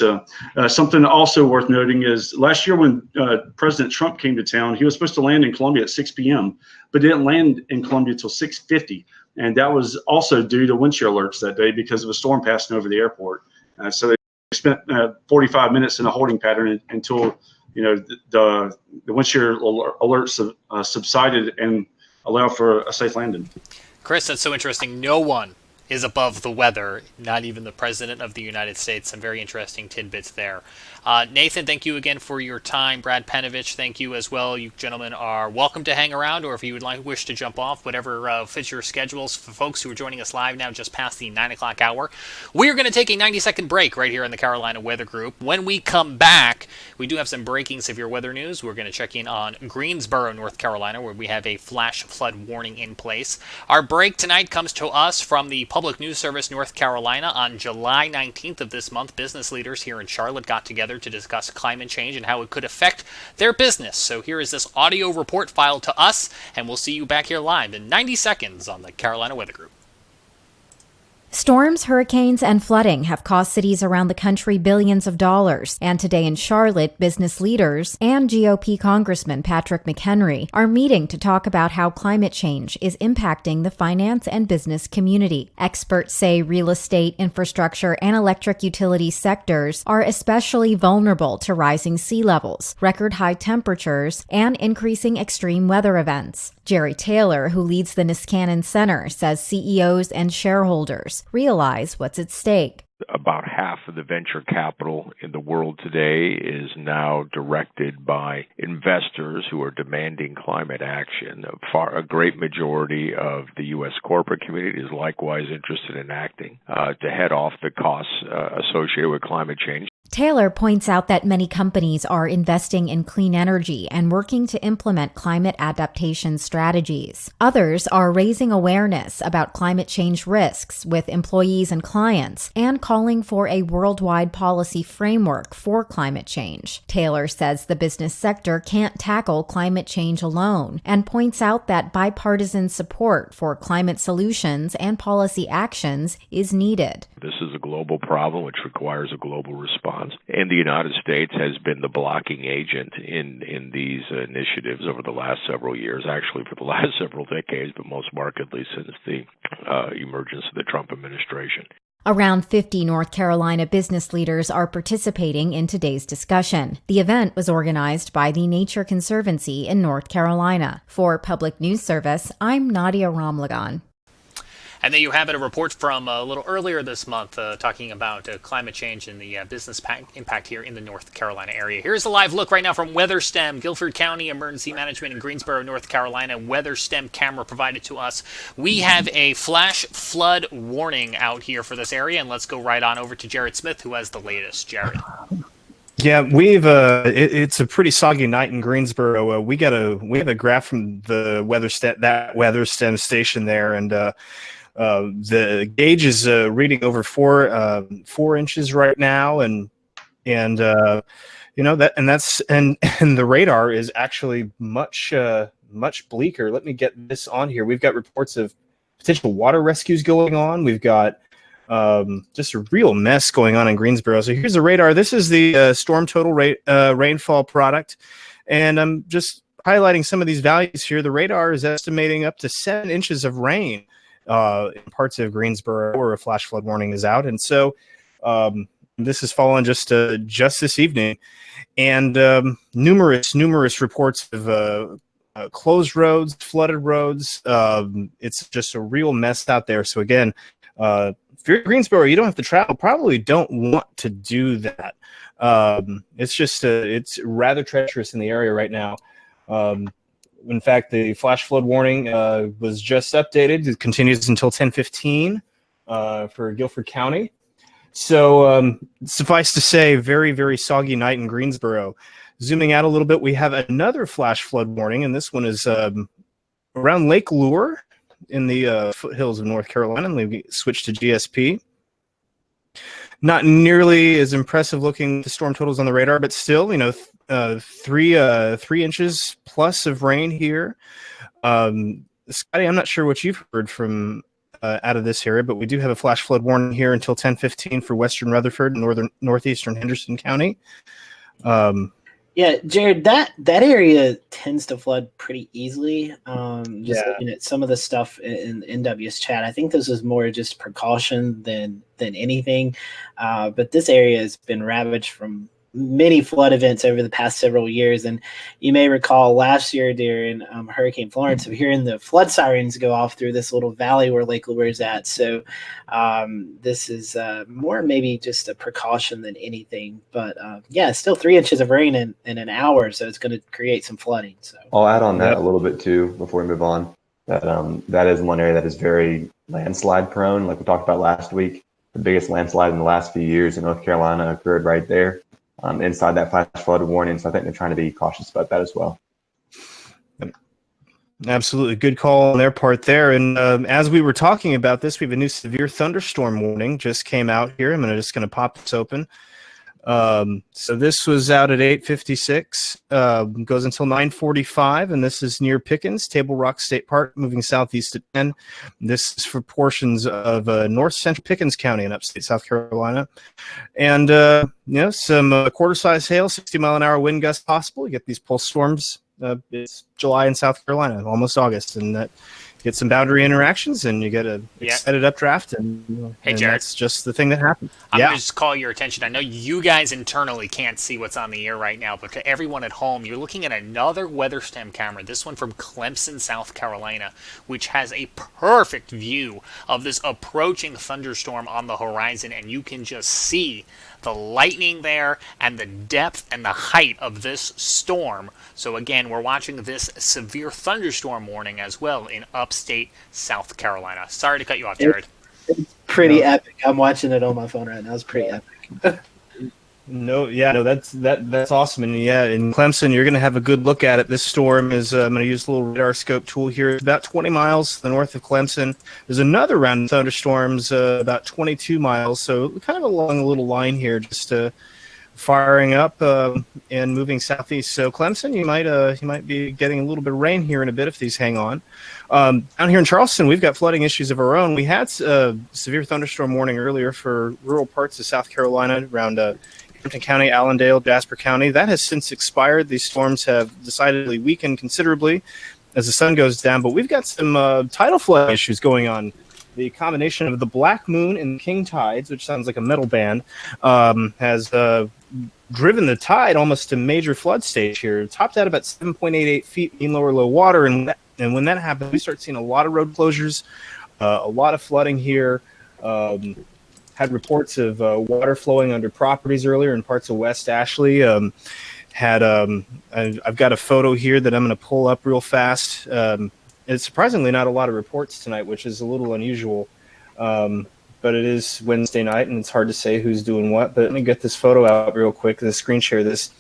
something also worth noting is last year when President Trump came to town, he was supposed to land in Columbia at 6 p.m., but didn't land in Columbia until 6:50. And that was also due to wind shear alerts that day because of a storm passing over the airport. So they spent 45 minutes in a holding pattern until the wind shear alerts subsided and allowed for a safe landing. Chris, that's so interesting. No one is above the weather, not even the President of the United States. Some very interesting tidbits there. Nathan, thank you again for your time. Brad Panovich, thank you as well. You gentlemen are welcome to hang around, or if you would wish to jump off, whatever fits your schedules. For folks who are joining us live now, just past the 9 o'clock hour, we're going to take a 90-second break right here in the Carolina Weather Group. When we come back, we do have some breaking severe weather news. We're going to check in on Greensboro, North Carolina, where we have a flash flood warning in place. Our break tonight comes to us from the Public News Service North Carolina. On July 19th of this month, business leaders here in Charlotte got together to discuss climate change and how it could affect their business. So here is this audio report filed to us, and we'll see you back here live in 90 seconds on the Carolina Weather Group. Storms, hurricanes, and flooding have cost cities around the country billions of dollars. And today in Charlotte, business leaders and GOP Congressman Patrick McHenry are meeting to talk about how climate change is impacting the finance and business community. Experts say real estate, infrastructure, and electric utility sectors are especially vulnerable to rising sea levels, record high temperatures, and increasing extreme weather events. Jerry Taylor, who leads the Niskanen Center, says CEOs and shareholders realize what's at stake. About half of the venture capital in the world today is now directed by investors who are demanding climate action. A great majority of the U.S. corporate community is likewise interested in acting to head off the costs associated with climate change. Taylor points out that many companies are investing in clean energy and working to implement climate adaptation strategies. Others are raising awareness about climate change risks with employees and clients and calling for a worldwide policy framework for climate change. Taylor says the business sector can't tackle climate change alone and points out that bipartisan support for climate solutions and policy actions is needed. This is a global problem which requires a global response. response. And the United States has been the blocking agent in these initiatives over the last several years, actually for the last several decades, but most markedly since the emergence of the Trump administration. Around 50 North Carolina business leaders are participating in today's discussion. The event was organized by the Nature Conservancy in North Carolina. For Public News Service, I'm Nadia Ramlagan. And there you have it, a report from a little earlier this month talking about climate change and the business impact here in the North Carolina area. Here's a live look right now from WeatherStem, Guilford County Emergency Management in Greensboro, North Carolina. WeatherStem camera provided to us. We have a flash flood warning out here for this area, and let's go right on over to Jared Smith, who has the latest. Jared. Yeah, it's a pretty soggy night in Greensboro. We have a graph from the WeatherStem station there, and the gauge is reading over 4 inches right now, and the radar is actually much bleaker. Let me get this on here. We've got reports of potential water rescues going on. We've got just a real mess going on in Greensboro. So here's the radar. This is the storm total rainfall product, and I'm just highlighting some of these values here. The radar is estimating up to 7 inches of rain in parts of Greensboro where a flash flood warning is out. And so this has fallen just this evening. And numerous reports of closed roads, flooded roads. It's just a real mess out there. So again, if you're in Greensboro, you don't have to travel. Probably don't want to do that. It's rather treacherous in the area right now. In fact, the flash flood warning was just updated. It continues until 10:15 for Guilford County. So suffice to say, very, very soggy night in Greensboro. Zooming out a little bit, we have another flash flood warning, and this one is around Lake Lure in the foothills of North Carolina. And we switch to GSP. Not nearly as impressive looking the storm totals on the radar, but still, 3 inches plus of rain here. Scotty, I'm not sure what you've heard from out of this area, but we do have a flash flood warning here until 10:15 for western Rutherford and northeastern Henderson County. Yeah, Jared, that area tends to flood pretty easily. Looking at some of the stuff in NW's chat, I think this is more just precaution than anything. But this area has been ravaged from many flood events over the past several years. And you may recall last year during Hurricane Florence of hearing the flood sirens go off through this little valley where Lake Lure is at. So this is more maybe just a precaution than anything. But still 3 inches of rain in an hour. So it's going to create some flooding. So I'll add on that a little bit too before we move on. That is one area that is very landslide prone. Like we talked about last week, the biggest landslide in the last few years in North Carolina occurred right there. Inside that flash flood warning. So I think they're trying to be cautious about that as well. Absolutely. Good call on their part there. And as we were talking about this, we have a new severe thunderstorm warning just came out here. I'm just going to pop this open. So this was out at 8:56, goes until 9:45, and this is near Pickens, Table Rock State Park, moving southeast at 10. This is for portions of north central Pickens County in upstate South Carolina. And, some quarter-size hail, 60-mile-an-hour wind gusts possible. You get these pulse storms. It's July in South Carolina, almost August, and that get some boundary interactions, and you get a extended updraft, and Jared, that's just the thing that happens. I'm going to just call your attention. I know you guys internally can't see what's on the air right now, but to everyone at home, you're looking at another WeatherStem camera, this one from Clemson, South Carolina, which has a perfect view of this approaching thunderstorm on the horizon, and you can just see the lightning there and the depth and the height of this storm. So again, we're watching this severe thunderstorm warning as well in upstate South Carolina. Sorry to cut you off, Jared. It's pretty epic. I'm watching it on my phone right now. It's pretty epic. That's awesome. And in Clemson, you're going to have a good look at it. This storm is, I'm going to use a little radar scope tool here. It's about 20 miles to the north of Clemson. There's another round of thunderstorms about 22 miles. So kind of along a little line here, just firing up and moving southeast. So Clemson, you might be getting a little bit of rain here in a bit if these hang on. Down here in Charleston, we've got flooding issues of our own. We had a severe thunderstorm warning earlier for rural parts of South Carolina around Hampton County, Allendale, Jasper County. That has since expired. These storms have decidedly weakened considerably as the sun goes down, but we've got some tidal flood issues going on. The combination of the black moon and the king tides, which sounds like a metal band, has driven the tide almost to major flood stage here. It topped out about 7.88 feet mean lower low water, and when that happens, we start seeing a lot of road closures, a lot of flooding here. Had reports of water flowing under properties earlier in parts of West Ashley. I've got a photo here that I'm going to pull up real fast. It's surprisingly not a lot of reports tonight, which is a little unusual. But it is Wednesday night, and it's hard to say who's doing what. But let me get this photo out real quick. The screen share this.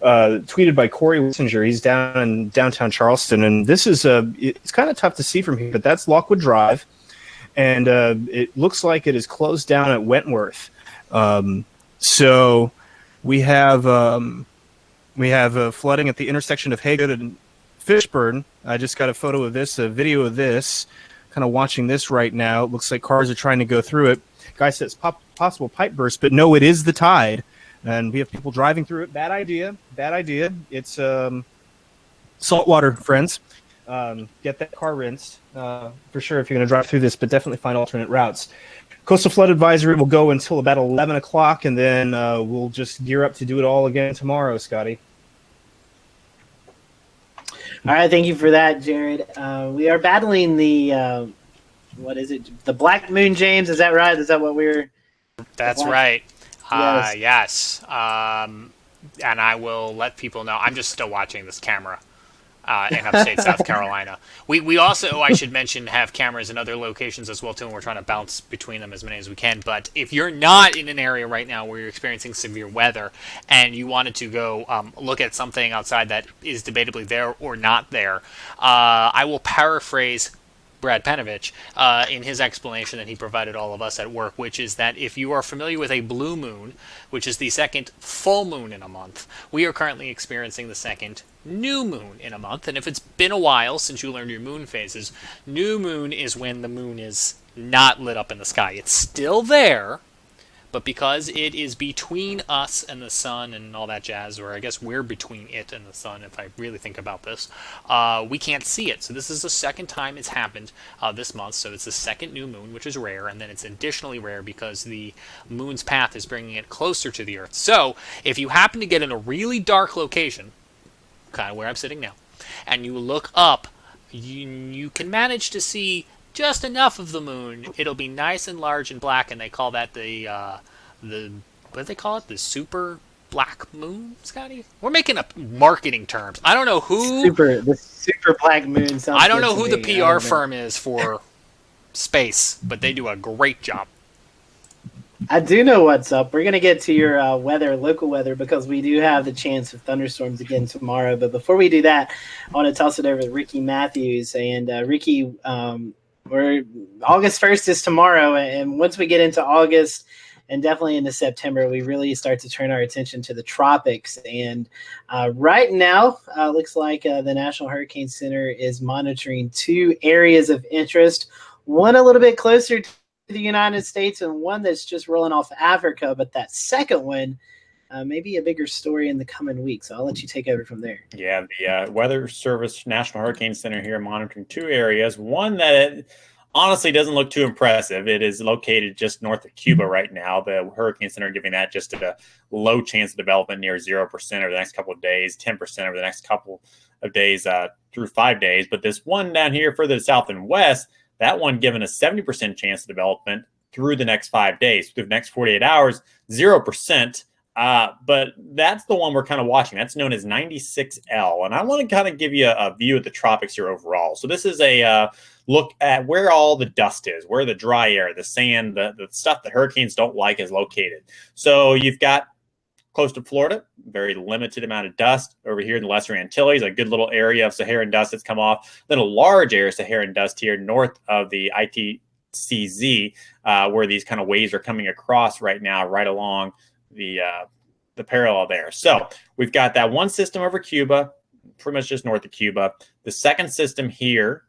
Tweeted by Corey Wissinger. He's down in downtown Charleston, and this is it's kind of tough to see from here, but that's Lockwood Drive. And it looks like it is closed down at Wentworth. So we have flooding at the intersection of Haygood and Fishburne. I just got a photo of this, a video of this, kind of watching this right now. It looks like cars are trying to go through it. Guy says possible pipe burst, but no, it is the tide. And we have people driving through it. Bad idea. It's saltwater, friends. Get that car rinsed for sure if you're going to drive through this, but definitely find alternate routes. Coastal flood advisory will go until about 11 o'clock, and then we'll just gear up to do it all again tomorrow, Scotty. All right, thank you for that, Jared. We are battling the what is it? The Black Moon, James. Is that right? Is that what we're? That's right. Yes. Yes. And I will let people know. I'm just still watching this camera. In upstate South Carolina. We also, I should mention, have cameras in other locations as well, too, and we're trying to bounce between them as many as we can. But if you're not in an area right now where you're experiencing severe weather and you wanted to go look at something outside that is debatably there or not there, I will paraphrase Brad Panovich in his explanation that he provided all of us at work, which is that if you are familiar with a blue moon, which is the second full moon in a month, we are currently experiencing the second new moon in a month. And if it's been a while since you learned your moon phases, new moon is when the moon is not lit up in the sky. It's still there, but because it is between us and the sun and all that jazz, or I guess we're between it and the sun if I really think about this, we can't see it. So this is the second time it's happened this month. So it's the second new moon, which is rare, and then it's additionally rare because the moon's path is bringing it closer to the Earth. So if you happen to get in a really dark location, kind of where I'm sitting now, and you look up, you can manage to see just enough of the moon. It'll be nice and large and black, and they call that the what do they call it? The super black moon, Scotty? We're making up marketing terms. I don't know who the super black moon sounds I don't know good who to the me. PR firm is for space, but they do a great job. I do know what's up. We're going to get to your local weather, because we do have the chance of thunderstorms again tomorrow. But before we do that, I want to toss it over to Ricky Matthews. And Ricky, we're August 1st is tomorrow. And once we get into August and definitely into September, we really start to turn our attention to the tropics. And right now, looks like the National Hurricane Center is monitoring two areas of interest, one a little bit closer to the United States and one that's just rolling off Africa, but that second one may be a bigger story in the coming weeks. So I'll let you take over from there. Yeah, the Weather Service National Hurricane Center here monitoring two areas. One that honestly doesn't look too impressive. It is located just north of Cuba right now. The Hurricane Center giving that just a low chance of development, near 0% over the next couple of days, 10% over the next couple of days through 5 days. But this one down here further south and west, that one given a 70% chance of development through the next 5 days. Through the next 48 hours, 0%. But that's the one we're kind of watching. That's known as 96L. And I want to kind of give you a view of the tropics here overall. So this is a look at where all the dust is, where the dry air, the sand, the stuff that hurricanes don't like is located. So you've got close to Florida, very limited amount of dust. Over here in the Lesser Antilles, a good little area of Saharan dust that's come off. Then a large area of Saharan dust here north of the ITCZ, where these kind of waves are coming across right now, right along the parallel there. So we've got that one system over Cuba, pretty much just north of Cuba. The second system here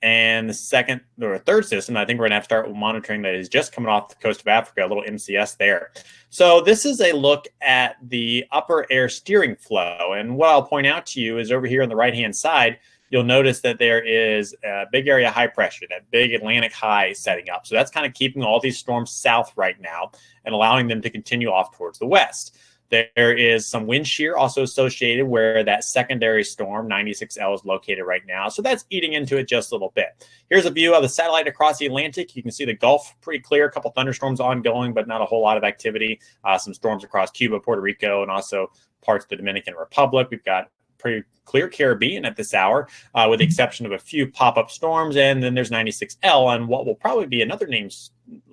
And the second or third system, I think we're going to have to start monitoring, that is just coming off the coast of Africa, a little MCS there. So this is a look at the upper air steering flow. And what I'll point out to you is over here on the right-hand side, you'll notice that there is a big area of high pressure, that big Atlantic high setting up. So that's kind of keeping all these storms south right now and allowing them to continue off towards the west. There is some wind shear also associated where that secondary storm, 96L, is located right now. So that's eating into it just a little bit. Here's a view of the satellite across the Atlantic. You can see the Gulf pretty clear, a couple thunderstorms ongoing, but not a whole lot of activity. Some storms across Cuba, Puerto Rico, and also parts of the Dominican Republic. We've got pretty clear Caribbean at this hour, with the exception of a few pop-up storms. And then there's 96L and what will probably be another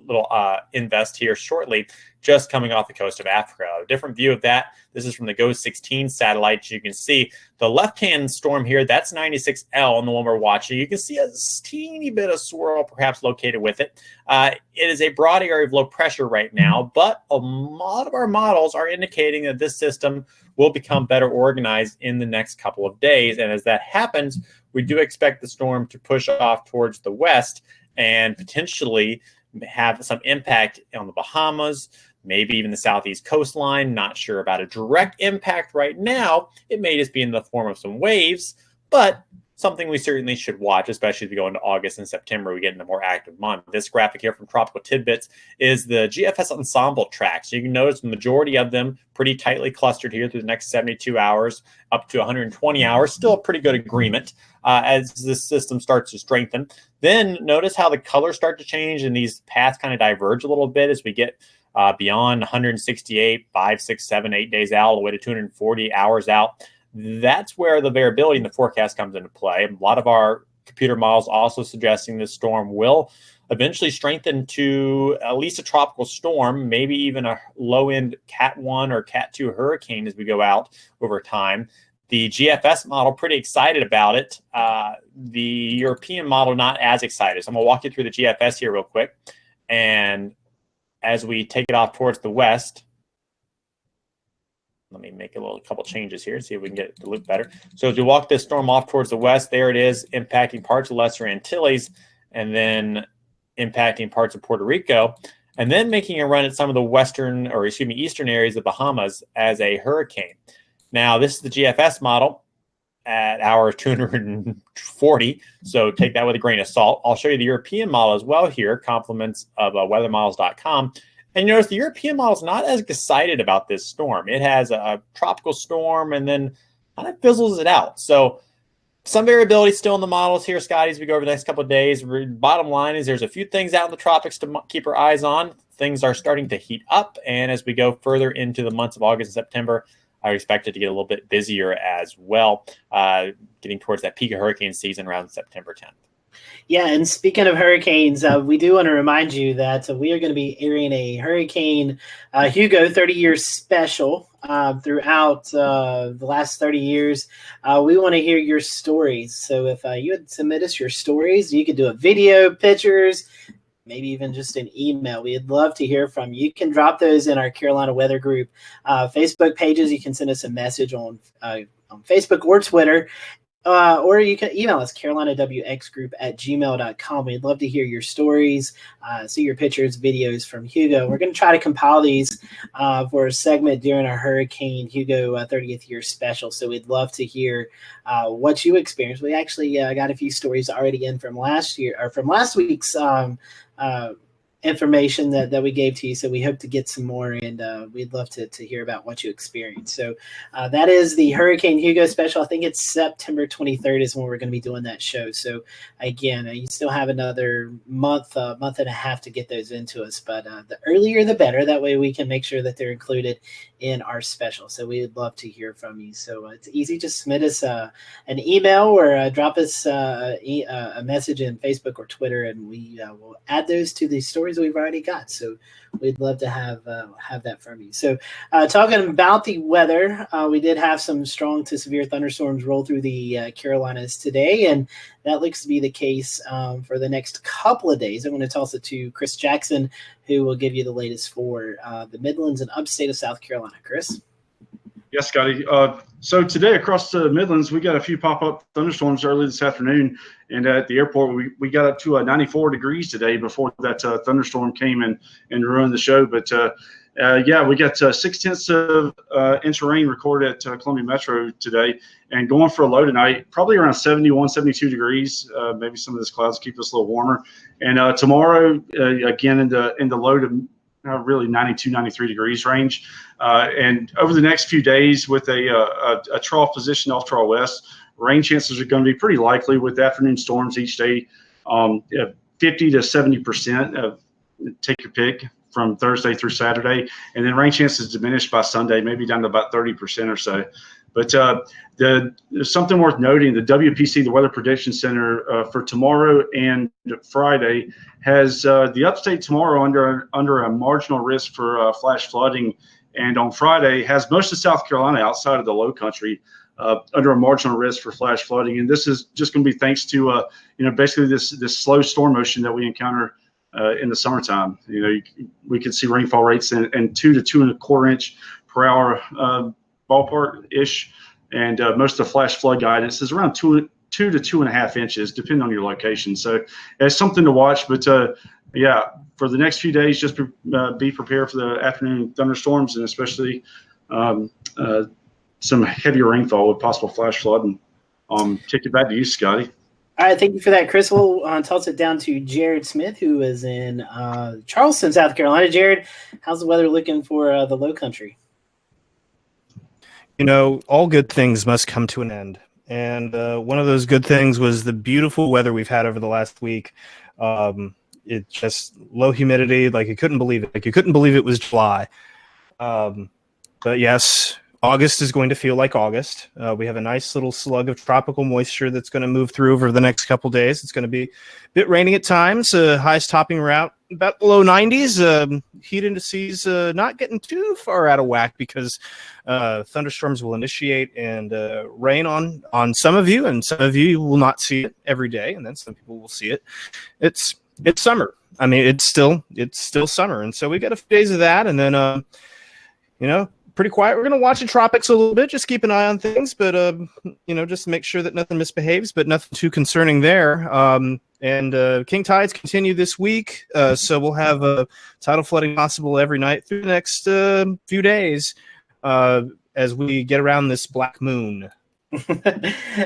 little invest here shortly, just coming off the coast of Africa. A different view of that. This is from the GOES 16 satellite. You can see the left-hand storm here. That's 96L, and the one we're watching. You can see a teeny bit of swirl perhaps located with it. It is a broad area of low pressure right now, but a lot of our models are indicating that this system will become better organized in the next couple of days. And as that happens, we do expect the storm to push off towards the west and potentially have some impact on the Bahamas, maybe even the southeast coastline. Not sure about a direct impact right now. It may just be in the form of some waves, but something we certainly should watch, especially as we go into August and September, we get into more active month. This graphic here from Tropical Tidbits is the GFS ensemble tracks. You can notice the majority of them pretty tightly clustered here through the next 72 hours, up to 120 hours. Still a pretty good agreement as this system starts to strengthen. Then notice how the colors start to change and these paths kind of diverge a little bit as we get beyond 168, 5, 6, 7, 8 days out, all the way to 240 hours out. That's where the variability in the forecast comes into play. A lot of our computer models also suggesting this storm will eventually strengthen to at least a tropical storm, maybe even a low-end Cat 1 or Cat 2 hurricane as we go out over time. The GFS model, pretty excited about it. The European model, not as excited. So I'm going to walk you through the GFS here real quick. And as we take it off towards the west, let me make a couple changes here, see if we can get the loop better. So as we walk this storm off towards the west, there it is, impacting parts of Lesser Antilles, and then impacting parts of Puerto Rico, and then making a run at some of the eastern areas of Bahamas as a hurricane. Now, this is the GFS model at hour 240, so take that with a grain of salt. I'll show you the European model as well here, compliments of weathermodels.com. And you notice the European model is not as excited about this storm. It has a tropical storm and then kind of fizzles it out. So some variability still in the models here, Scotty, as we go over the next couple of days. Bottom line is there's a few things out in the tropics to keep our eyes on. Things are starting to heat up. And as we go further into the months of August and September, I would expect it to get a little bit busier as well, getting towards that peak of hurricane season around September 10th. Yeah, and speaking of hurricanes, we do want to remind you that we are going to be airing a Hurricane Hugo 30-year special throughout the last 30 years. We want to hear your stories. So if you would submit us your stories, you could do a video, pictures, maybe even just an email. We'd love to hear from you. You can drop those in our Carolina Weather Group Facebook pages. You can send us a message on Facebook or Twitter. Or you can email us, carolinawxgroup@gmail.com. We'd love to hear your stories, see your pictures, videos from Hugo. We're going to try to compile these for a segment during our Hurricane Hugo 30th year special. So we'd love to hear what you experienced. We actually got a few stories already in from last week's information that we gave to you. So we hope to get some more, and we'd love to hear about what you experienced. So that is the Hurricane Hugo special. I think it's September 23rd is when we're going to be doing that show. So again, you still have another month and a half to get those into us, but the earlier the better. That way we can make sure that they're included in our special. So we'd love to hear from you. So it's easy. Just submit us an email or drop us a message in Facebook or Twitter, and we will add those to the stories we've already got. So we'd love to have that from you. So talking about the weather, we did have some strong to severe thunderstorms roll through the Carolinas today, and that looks to be the case for the next couple of days. I'm going to toss it to Chris Jackson, who will give you the latest for the Midlands and upstate of South Carolina. Chris? Yes, Scotty. So today across the Midlands, we got a few pop-up thunderstorms early this afternoon, and at the airport, we got up to 94 degrees today before that thunderstorm came and ruined the show. But yeah, we got 0.6 inch of rain recorded at Columbia Metro today, and going for a low tonight, probably around 71, 72 degrees. Maybe some of this clouds keep us a little warmer. And tomorrow, again in the low to really 92, 93 degrees range. And over the next few days with a trough position off to our west, rain chances are going to be pretty likely with afternoon storms each day, 50 to 70%. Take your pick from Thursday through Saturday. And then rain chances diminish by Sunday, maybe down to about 30% or so. But there's something worth noting. The WPC, the Weather Prediction Center, for tomorrow and Friday has the upstate tomorrow under a marginal risk for flash flooding, and on Friday has most of South Carolina outside of the Low Country under a marginal risk for flash flooding. And this is just going to be thanks to basically this slow storm motion that we encounter in the summertime. We could see rainfall rates in 2 to 2.25 inch per hour ballpark ish, and most of the flash flood guidance is around 2 to 2.5 inches, depending on your location. So it's something to watch. But yeah, for the next few days, just be prepared for the afternoon thunderstorms, and especially some heavier rainfall with possible flash flood. And kick it back to you, Scotty. All right, thank you for that, Chris. We'll toss it down to Jared Smith, who is in Charleston, South Carolina. Jared, how's the weather looking for the Low Country? All good things must come to an end. And one of those good things was the beautiful weather we've had over the last week. It just low humidity, like you couldn't believe it. Like you couldn't believe it was July. But yes, August is going to feel like August. We have a nice little slug of tropical moisture that's going to move through over the next couple days. It's going to be a bit raining at times. Highs topping around about below 90s. Heat indices not getting too far out of whack because thunderstorms will initiate and rain on some of you, and some of you will not see it every day, and then some people will see it. It's summer. I mean, it's still summer, and so we got a few days of that, and then pretty quiet. We're going to watch the tropics a little bit, just keep an eye on things, but just make sure that nothing misbehaves, but nothing too concerning there. And king tides continue this week, so we'll have tidal flooding possible every night through the next few days as we get around this black moon.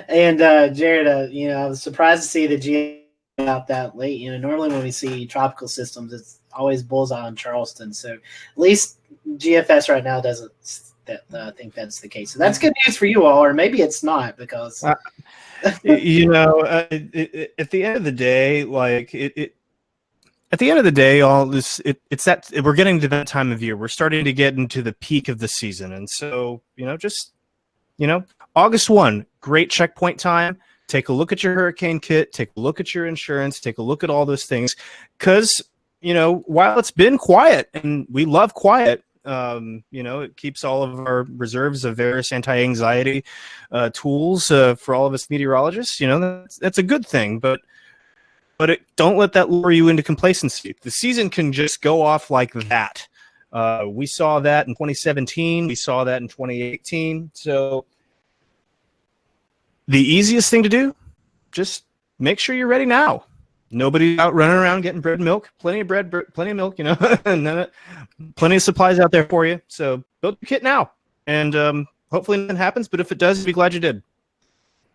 And Jared, I was surprised to see the GA out that late. Normally when we see tropical systems, it's always bullseye on Charleston. So at least GFS right now doesn't think that's the case. So that's good news for you all, or maybe it's not, because at the end of the day, all this it's that we're getting to that time of year. We're starting to get into the peak of the season, and so August 1, great checkpoint time. Take a look at your hurricane kit. Take a look at your insurance. Take a look at all those things, because while it's been quiet, and we love quiet, it keeps all of our reserves of various anti-anxiety tools for all of us meteorologists. That's a good thing, but don't let that lure you into complacency. The season can just go off like that. We saw that in 2017. We saw that in 2018. So the easiest thing to do, just make sure you're ready now. Nobody out running around getting bread and milk. Plenty of bread, plenty of milk, plenty of supplies out there for you. So build your kit now, and hopefully nothing happens. But if it does, be glad you did.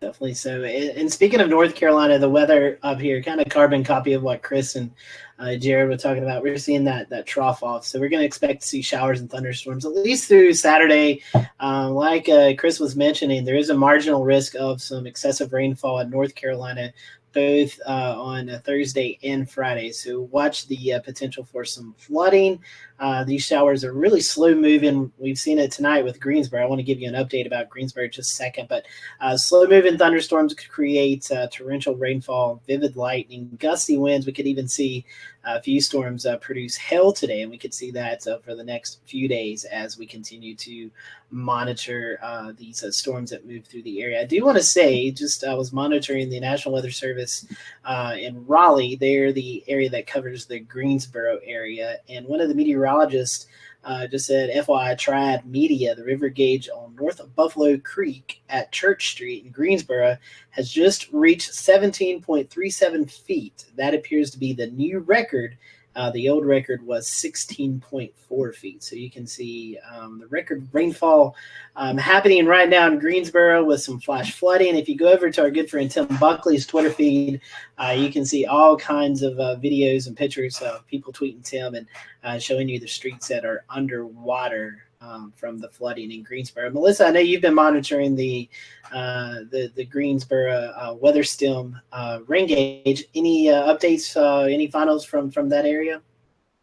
Definitely so. And speaking of North Carolina, the weather up here, kind of carbon copy of what Chris and Jared were talking about. We're seeing that trough off. So we're going to expect to see showers and thunderstorms at least through Saturday. Like Chris was mentioning, there is a marginal risk of some excessive rainfall in North Carolina, both on Thursday and Friday. So watch the potential for some flooding. These showers are really slow moving. We've seen it tonight with Greensboro. I want to give you an update about Greensboro in just a second, but slow moving thunderstorms could create torrential rainfall, vivid lightning, gusty winds. We could even see a few storms produce hail today, and we could see that for the next few days as we continue to monitor these storms that move through the area. I do want to say, I was monitoring the National Weather Service in Raleigh. They're the area that covers the Greensboro area, and one of the meteorologists just said, FYI, Triad Media, the river gauge on north of Buffalo Creek at Church Street in Greensboro has just reached 17.37 feet. That appears to be the new record. The old record was 16.4 feet. So you can see the record rainfall happening right now in Greensboro with some flash flooding. If you go over to our good friend Tim Buckley's Twitter feed, you can see all kinds of videos and pictures of people tweeting Tim and showing you the streets that are underwater from the flooding in Greensboro. Melissa, I know you've been monitoring the Greensboro weather stem rain gauge. Any updates, any finals from that area?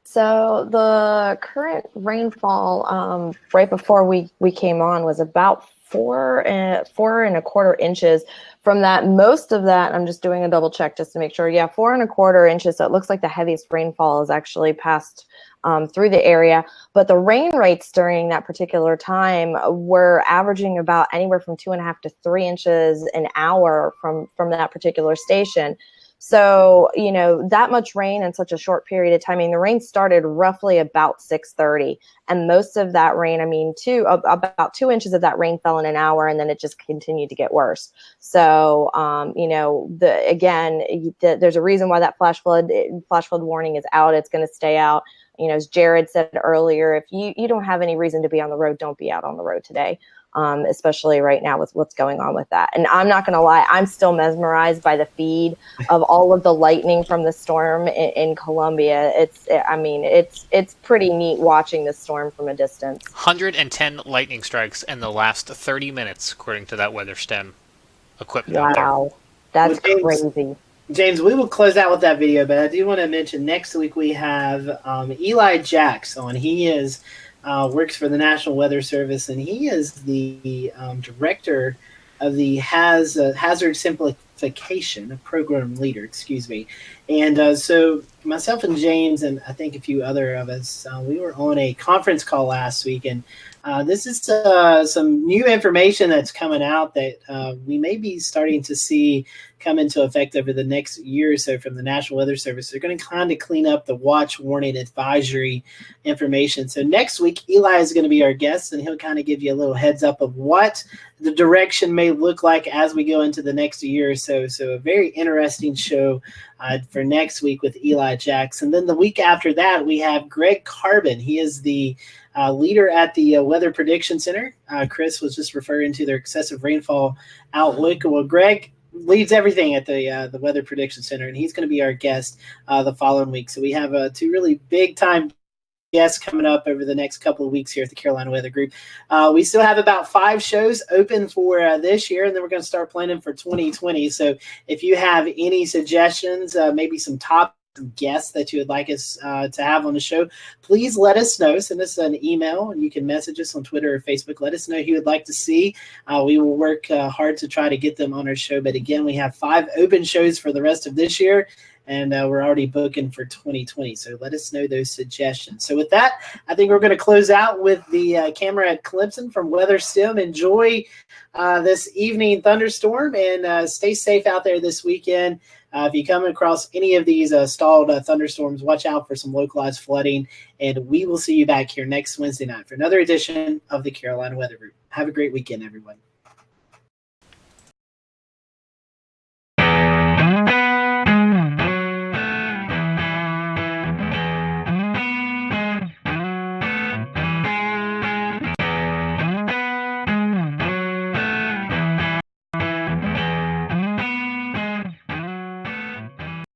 So the current rainfall right before we came on was about 4.25 inches. From that, most of that, I'm just doing a double check just to make sure. Yeah, 4.25 inches. So it looks like the heaviest rainfall is actually passed through the area. But the rain rates during that particular time were averaging about anywhere from 2.5 to 3 inches an hour from that particular station. So, you know, that much rain in such a short period of time. I mean, the rain started roughly about 6:30, and most of that rain, I mean, about 2 inches of that rain fell in an hour, and then it just continued to get worse. So, you know, there's a reason why that flash flood warning is out. It's going to stay out. You know, as Jared said earlier, if you don't have any reason to be on the road, don't be out on the road today. Especially right now with what's going on with that. And I'm not going to lie, I'm still mesmerized by the feed of all of the lightning from the storm in Columbia. It's pretty neat watching the storm from a distance. 110 lightning strikes in the last 30 minutes, according to that weather stem equipment out there. Wow, that's crazy. James, we will close out with that video, but I do want to mention next week we have Eli Jacks on. He is works for the National Weather Service, and he is the director of the Hazard Simplification Program Leader, And so myself and James, and I think a few other of us, we were on a conference call last week, and this is some new information that's coming out that we may be starting to see come into effect over the next year or so from the National Weather Service. They're going to kind of clean up the watch, warning, advisory information. So next week, Eli is going to be our guest, and he'll kind of give you a little heads up of what the direction may look like as we go into the next year or so. So a very interesting show for next week with Eli Jackson. Then the week after that, we have Greg Carbon. He is the leader at the Weather Prediction Center. Chris was just referring to their excessive rainfall outlook. Well, Greg leads everything at the Weather Prediction Center, and he's going to be our guest the following week. So we have two really big-time guests coming up over the next couple of weeks here at the Carolina Weather Group. We still have about 5 shows open for this year, and then we're going to start planning for 2020. So if you have any suggestions, maybe some top guests that you would like us to have on the show, please let us know. Send us an email, and you can message us on Twitter or Facebook. Let us know who you would like to see. We will work hard to try to get them on our show. But again, we have 5 open shows for the rest of this year, and we're already booking for 2020. So let us know those suggestions. So with that, I think we're going to close out with the camera at Clemson from Weather Stem. Enjoy this evening thunderstorm, and stay safe out there this weekend. If you come across any of these stalled thunderstorms, watch out for some localized flooding, and we will see you back here next Wednesday night for another edition of the Carolina Weather Group. Have a great weekend, everyone.